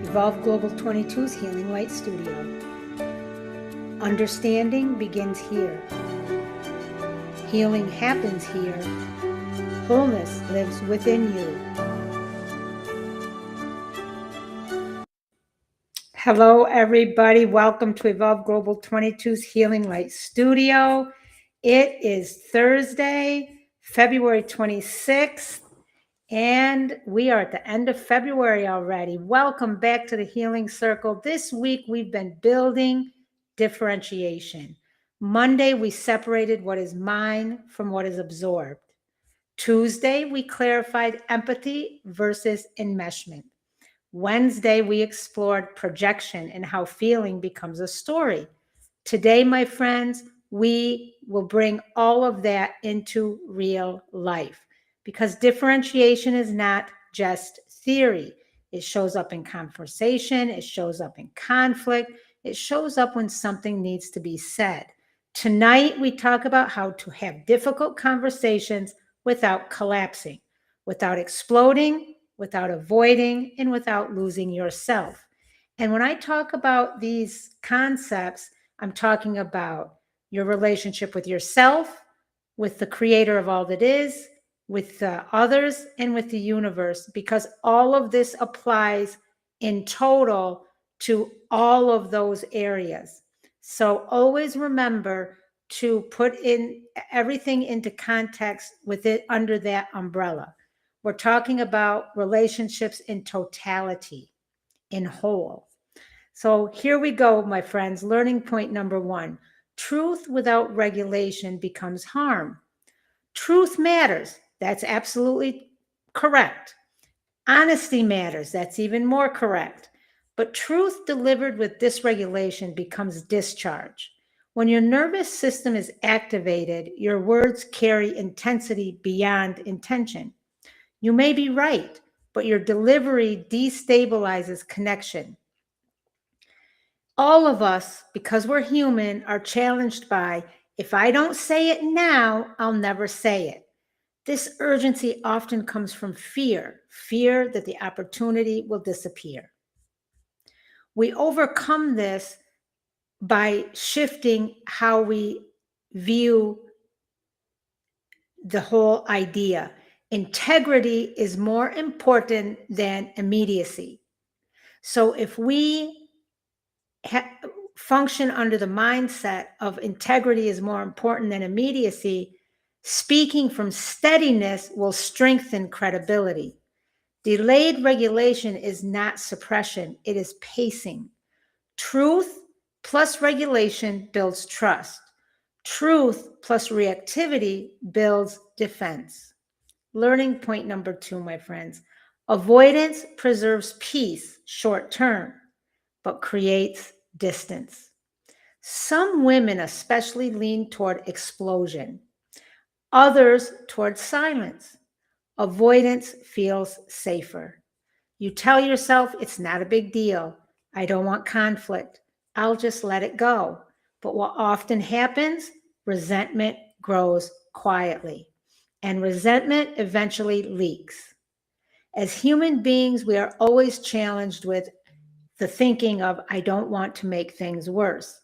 Evolve Global 22's Healing Light Studio. Understanding begins here. Healing happens here. Wholeness lives within you. Hello, everybody. Welcome to Evolve Global 22's Healing Light Studio. It is Thursday, February 26th, and we are at the end of February already. Welcome back to the Healing Circle. This week, we've been building differentiation. Monday, we separated what is mine from what is absorbed. Tuesday, we clarified empathy versus enmeshment. Wednesday, we explored projection and how feeling becomes a story. Today, my friends, we will bring all of that into real life because differentiation is not just theory. It shows up in conversation. It shows up in conflict. It shows up when something needs to be said. Tonight, we talk about how to have difficult conversations without collapsing, without exploding, without avoiding, and without losing yourself. And when I talk about these concepts, I'm talking about your relationship with yourself, with the creator of all that is, with others, and with the universe, because all of this applies in total to all of those areas. So always remember to put in everything into context with it under that umbrella. We're talking about relationships in totality, in whole. So here we go, my friends. Learning point number 1. Truth without regulation becomes harm. Truth matters. That's absolutely correct. Honesty matters. That's even more correct. But truth delivered with dysregulation becomes discharge. When your nervous system is activated, your words carry intensity beyond intention. You may be right, but your delivery destabilizes connection. All of us, because we're human, are challenged by, if I don't say it now, I'll never say it. This urgency often comes from fear that the opportunity will disappear. We overcome this by shifting how we view the whole idea. Integrity is more important than immediacy. So if we function under the mindset of integrity is more important than immediacy, speaking from steadiness will strengthen credibility. Delayed regulation is not suppression, it is pacing. Truth plus regulation builds trust. Truth plus reactivity builds defense. Learning point number 2, my friends. Avoidance preserves peace short term, but creates distance. Some women especially lean toward explosion, others toward silence. Avoidance feels safer. You tell yourself it's not a big deal. I don't want conflict. I'll just let it go. But what often happens, resentment grows quietly, and resentment eventually leaks. As human beings, we are always challenged with the thinking of, I don't want to make things worse.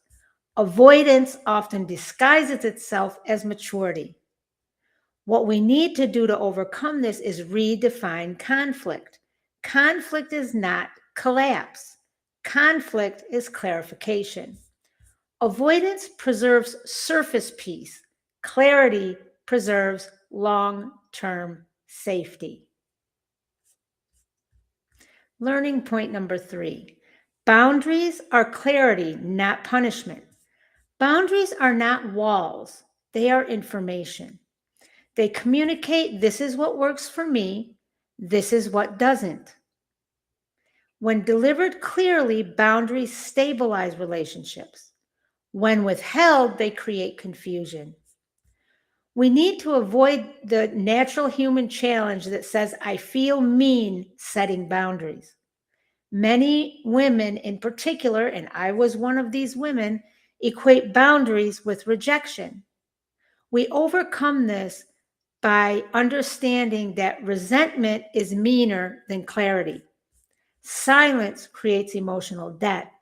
Avoidance often disguises itself as maturity. What we need to do to overcome this is redefine conflict. Conflict is not collapse. Conflict is clarification. Avoidance preserves surface peace. Clarity preserves long-term safety. Learning point number 3. Boundaries are clarity, not punishment. Boundaries are not walls. They are information. They communicate, this is what works for me, this is what doesn't. When delivered clearly, boundaries stabilize relationships. When withheld, they create confusion. We need to avoid the natural human challenge that says, I feel mean setting boundaries. Many women in particular, and I was one of these women, equate boundaries with rejection. We overcome this by understanding that resentment is meaner than clarity. Silence creates emotional debt,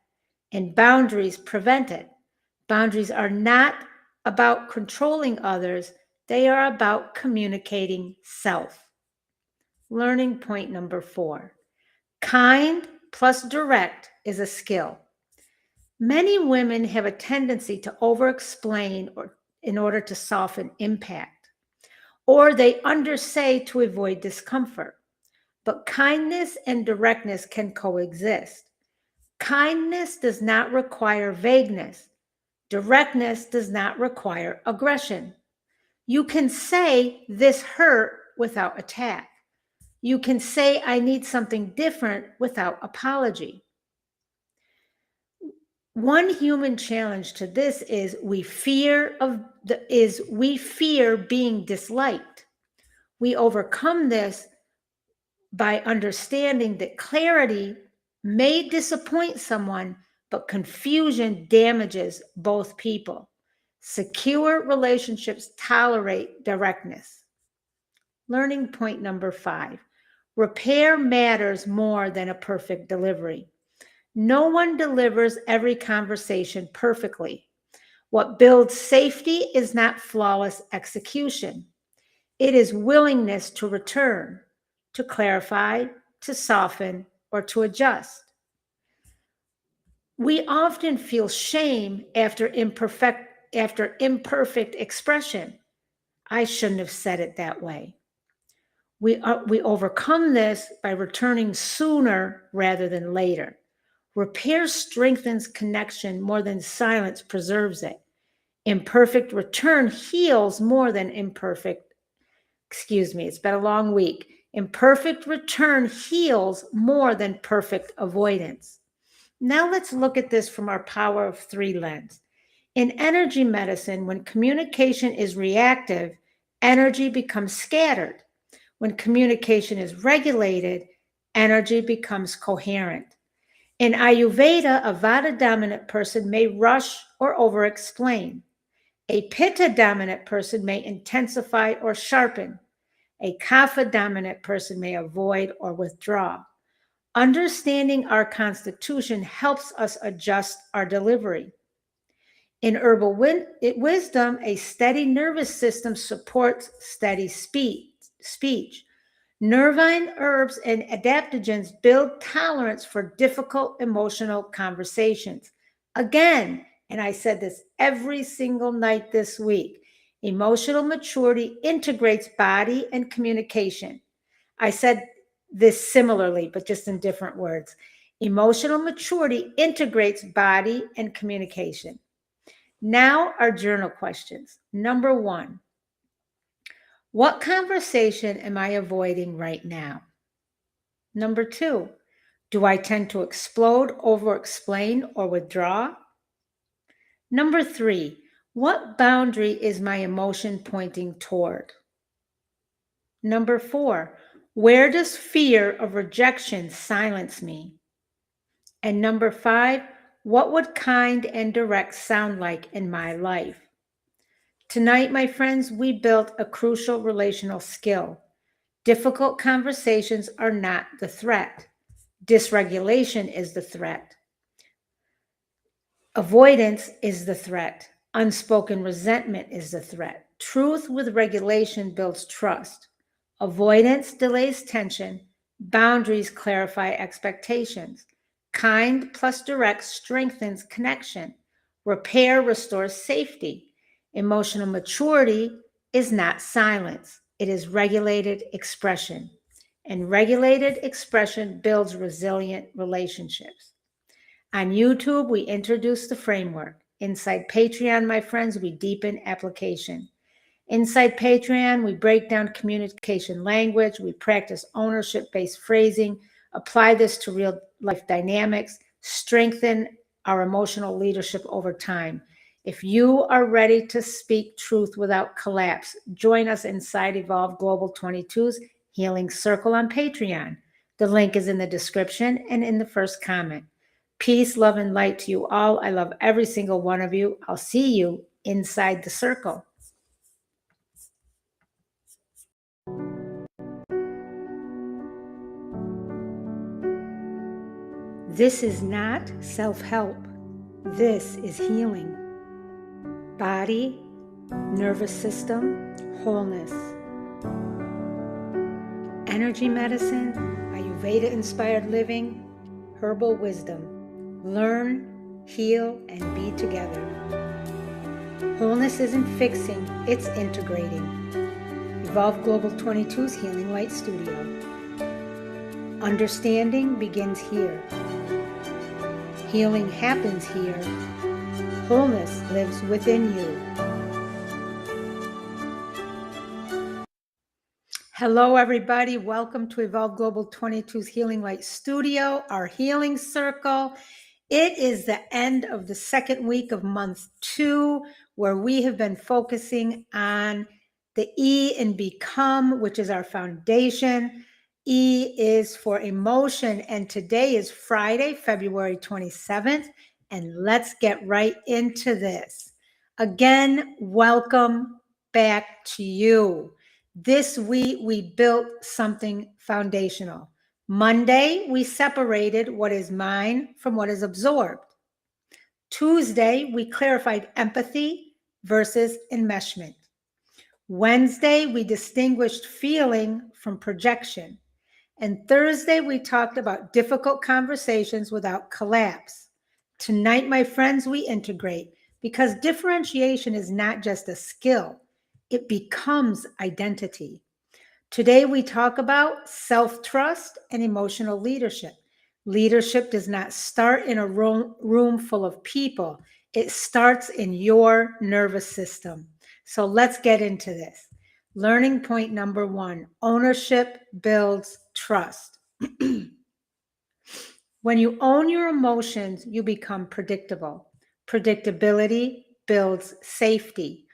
and boundaries prevent it. Boundaries are not about controlling others, they are about communicating self. Learning point number 4. Kind plus direct is a skill. Many women have a tendency to over-explain in order to soften impact, or they undersay to avoid discomfort. But kindness and directness can coexist. Kindness does not require vagueness. Directness does not require aggression. You can say this hurt without attack. You can say I need something different without apology. One human challenge to this is we fear being disliked. We overcome this by understanding that clarity may disappoint someone, but confusion damages both people. Secure relationships tolerate directness. Learning point number 5. Repair matters more than a perfect delivery. No one delivers every conversation perfectly. What builds safety is not flawless execution. It is willingness to return, to clarify, to soften, or to adjust. We often feel shame after imperfect expression. I shouldn't have said it that way. We overcome this by returning sooner rather than later. Repair strengthens connection more than silence preserves it. Imperfect return heals more than it's been a long week. Imperfect return heals more than perfect avoidance. Now let's look at this from our power of 3 lens. In energy medicine, when communication is reactive, energy becomes scattered. When communication is regulated, energy becomes coherent. In Ayurveda, a Vata-dominant person may rush or over-explain. A Pitta-dominant person may intensify or sharpen. A Kapha-dominant person may avoid or withdraw. Understanding our constitution helps us adjust our delivery. In herbal wisdom, a steady nervous system supports steady speech. Nervine herbs and adaptogens build tolerance for difficult emotional conversations. Again, and I said this every single night this week, emotional maturity integrates body and communication. I said this similarly, but just in different words. Emotional maturity integrates body and communication. Now, our journal questions. Number 1, what conversation am I avoiding right now? Number 2, do I tend to explode, over-explain, or withdraw? Number 3, what boundary is my emotion pointing toward? Number 4, where does fear of rejection silence me? And number 5, what would kind and direct sound like in my life? Tonight, my friends, we built a crucial relational skill. Difficult conversations are not the threat. Dysregulation is the threat. Avoidance is the threat. Unspoken resentment is the threat. Truth with regulation builds trust. Avoidance delays tension. Boundaries clarify expectations. Kind plus direct strengthens connection. Repair restores safety. Emotional maturity is not silence. It is regulated expression. And regulated expression builds resilient relationships. On YouTube, we introduce the framework. Inside Patreon, my friends, we deepen application. Inside Patreon, we break down communication language, we practice ownership-based phrasing, apply this to real-life dynamics, strengthen our emotional leadership over time. If you are ready to speak truth without collapse, join us inside Evolve Global 22's Healing Circle on Patreon. The link is in the description and in the first comment. Peace, love, and light to you all. I love every single one of you. I'll see you inside the circle. This is not self-help. This is healing. Body, nervous system, wholeness. Energy medicine, Ayurveda-inspired living, herbal wisdom. Learn, heal, and be together. Wholeness isn't fixing, it's integrating. Evolve Global 22's Healing Light Studio. Understanding begins here. Healing happens here. Wholeness lives within you. Hello, everybody. Welcome to Evolve Global 22's Healing Light Studio, our healing circle. It is the end of the second week of month 2, where we have been focusing on the E in Become, which is our foundation. E is for emotion, and today is Friday, February 27th, and let's get right into this. Again, welcome back to you. This week, we built something foundational. Monday, we separated what is mine from what is absorbed. Tuesday, we clarified empathy versus enmeshment. Wednesday, we distinguished feeling from projection. And Thursday, we talked about difficult conversations without collapse. Tonight, my friends, we integrate because differentiation is not just a skill, it becomes identity. Today, we talk about self-trust and emotional leadership. Leadership does not start in a room full of people. It starts in your nervous system. So let's get into this. Learning point number 1, ownership builds trust. When you own your emotions, you become predictable. Predictability builds safety.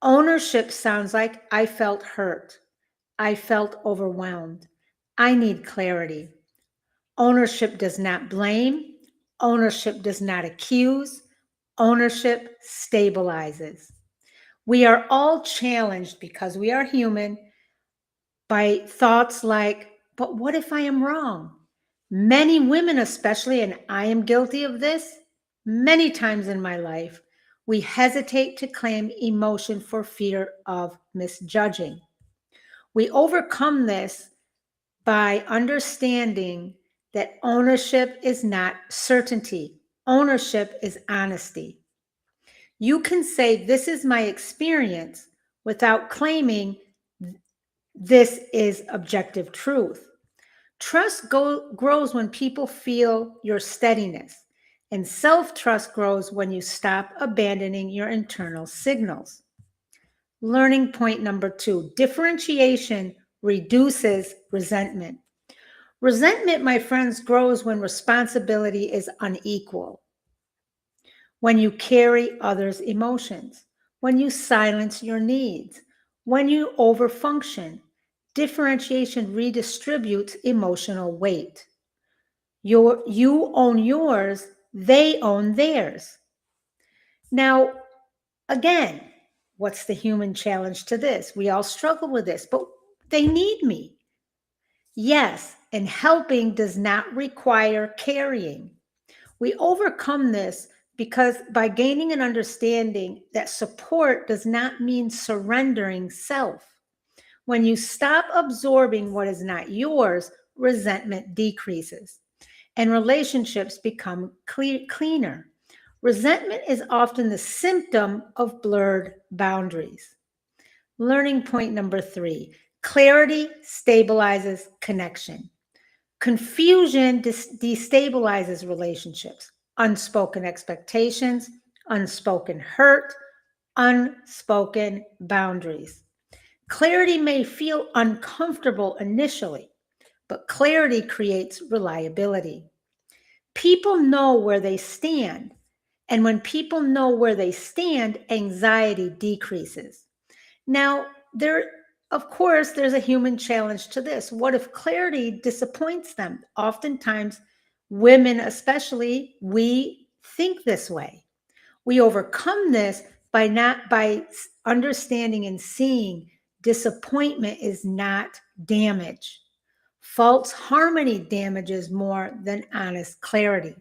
Ownership sounds like I felt hurt. I felt overwhelmed. I need clarity. Ownership does not blame. Ownership does not accuse. Ownership stabilizes. We are all challenged because we are human by thoughts like, but what if I am wrong? Many women especially, and I am guilty of this, many times in my life, we hesitate to claim emotion for fear of misjudging. We overcome this by understanding that ownership is not certainty. Ownership is honesty. You can say, "This is my experience," without claiming this is objective truth. Trust grows when people feel your steadiness, and self-trust grows when you stop abandoning your internal signals. Learning point number 2, differentiation reduces resentment. Resentment, my friends, grows when responsibility is unequal, when you carry others' emotions, when you silence your needs, when you overfunction. Differentiation redistributes emotional weight. You own yours, they own theirs. Now, again, what's the human challenge to this? We all struggle with this, but they need me. Yes, and helping does not require carrying. We overcome this because by gaining an understanding that support does not mean surrendering self. When you stop absorbing what is not yours, resentment decreases and relationships become cleaner. Resentment is often the symptom of blurred boundaries. Learning point number 3, clarity stabilizes connection. Confusion destabilizes relationships, unspoken expectations, unspoken hurt, unspoken boundaries. Clarity may feel uncomfortable initially, but clarity creates reliability. People know where they stand, and when people know where they stand, anxiety decreases. Now, of course, there's a human challenge to this. What if clarity disappoints them? Oftentimes, women especially, we think this way. We overcome this by understanding and seeing disappointment is not damage. False harmony damages more than honest clarity.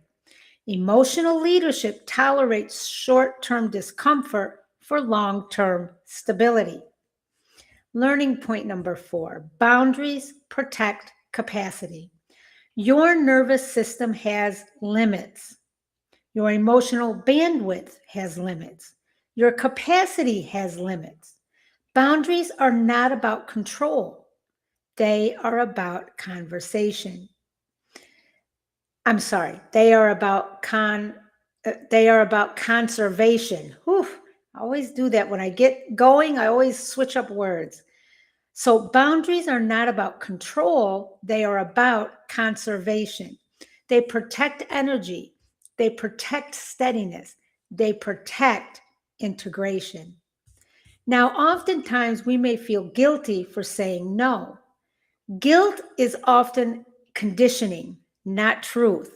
Emotional leadership tolerates short-term discomfort for long-term stability. Learning point number 4, boundaries protect capacity. Your nervous system has limits. Your emotional bandwidth has limits. Your capacity has limits. Boundaries are not about control. They are about conversation. I'm sorry, they are about conservation. Whew, I always do that. When I get going, I always switch up words. So boundaries are not about control. They are about conservation. They protect energy. They protect steadiness. They protect integration. Now, oftentimes we may feel guilty for saying no. Guilt is often conditioning, not truth.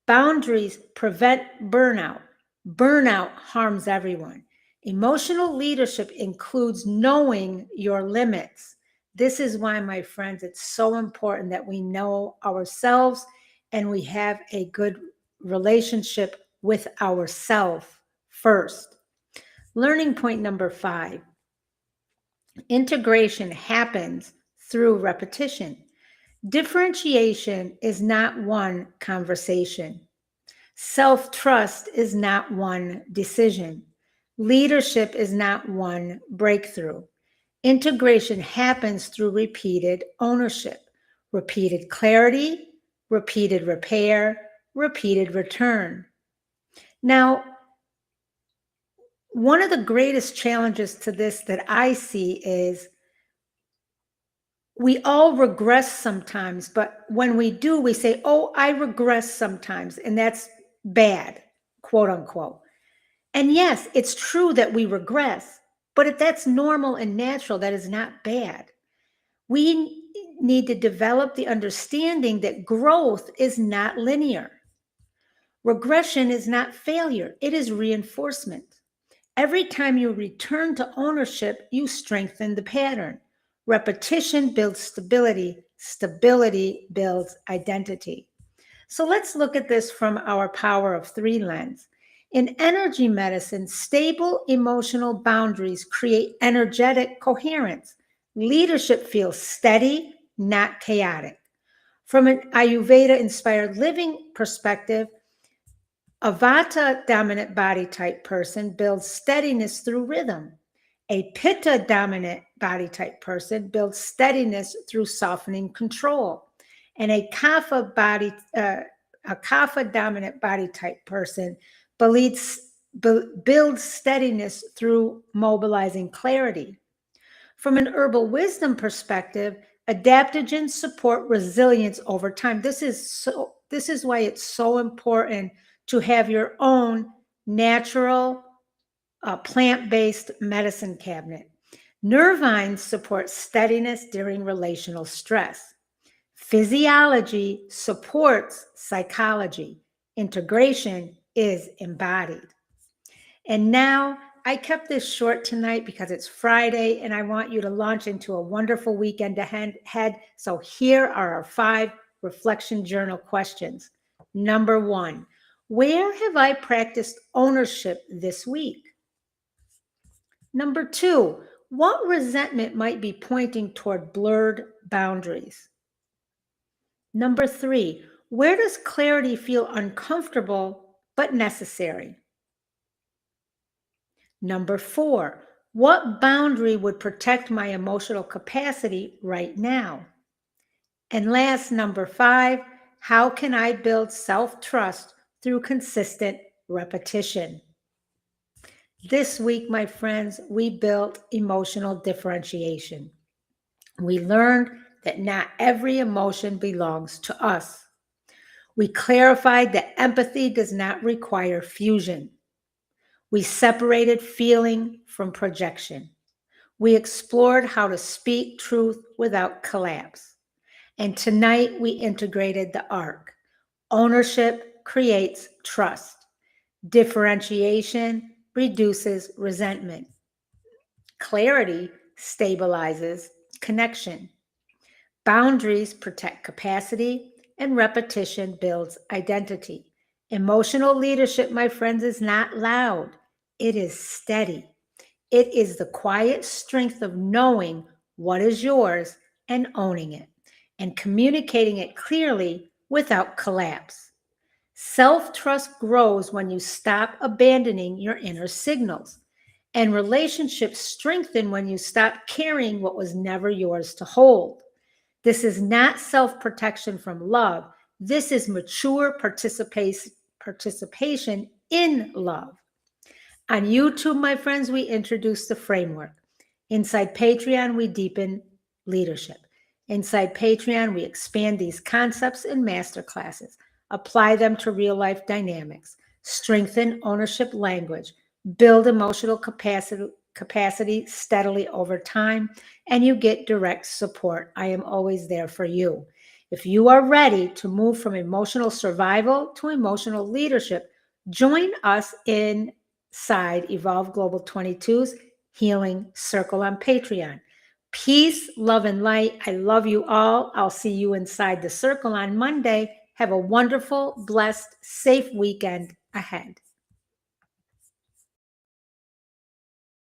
Boundaries prevent burnout. Burnout harms everyone. Emotional leadership includes knowing your limits. This is why, my friends, it's so important that we know ourselves and we have a good relationship with ourselves first. Learning point number 5, integration happens through repetition. Differentiation is not one conversation. Self-trust is not one decision. Leadership is not one breakthrough. Integration happens through repeated ownership, repeated clarity, repeated repair, repeated return. Now, one of the greatest challenges to this that I see is we all regress sometimes, but when we do, we say, "Oh, I regress sometimes," and that's bad, quote unquote. And yes, it's true that we regress, but if that's normal and natural, that is not bad. We need to develop the understanding that growth is not linear. Regression is not failure, it is reinforcement. Every time you return to ownership, you strengthen the pattern. Repetition builds stability. Stability builds identity. So let's look at this from our power of 3 lens. In energy medicine, stable emotional boundaries create energetic coherence. Leadership feels steady, not chaotic. From an Ayurveda-inspired living perspective, A Vata dominant body type person builds steadiness through rhythm. A Pitta dominant body type person builds steadiness through softening control. And a Kapha dominant body type person builds steadiness through mobilizing clarity. From an herbal wisdom perspective, adaptogens support resilience over time. This is why it's so important to have your own natural plant-based medicine cabinet. Nervines support steadiness during relational stress. Physiology supports psychology. Integration is embodied. And now I kept this short tonight because it's Friday and I want you to launch into a wonderful weekend ahead. So here are our 5 reflection journal questions. Number 1, where have I practiced ownership this week? Number 2, what resentment might be pointing toward blurred boundaries? Number 3, where does clarity feel uncomfortable but necessary? Number 4, what boundary would protect my emotional capacity right now? And last, number 5, how can I build self-trust through consistent repetition? This week, my friends, we built emotional differentiation. We learned that not every emotion belongs to us. We clarified that empathy does not require fusion. We separated feeling from projection. We explored how to speak truth without collapse. And tonight we integrated the ARC. Ownership creates trust. Differentiation reduces resentment. Clarity stabilizes connection. Boundaries protect capacity, and repetition builds identity. Emotional leadership, my friends, is not loud. It is steady. It is the quiet strength of knowing what is yours and owning it, and communicating it clearly without collapse. Self-trust grows when you stop abandoning your inner signals, and relationships strengthen when you stop carrying what was never yours to hold. This is not self-protection from love. This is mature participation in love. On YouTube, my friends, we introduce the framework. Inside Patreon, we deepen leadership. Inside Patreon, we expand these concepts in masterclasses, apply them to real-life dynamics, strengthen ownership language, build emotional capacity steadily over time, and you get direct support. I am always there for you. If you are ready to move from emotional survival to emotional leadership, join us inside Evolve Global 22's Healing Circle on Patreon. Peace, love, and light. I love you all. I'll see you inside the circle on Monday. Have a wonderful, blessed, safe weekend ahead.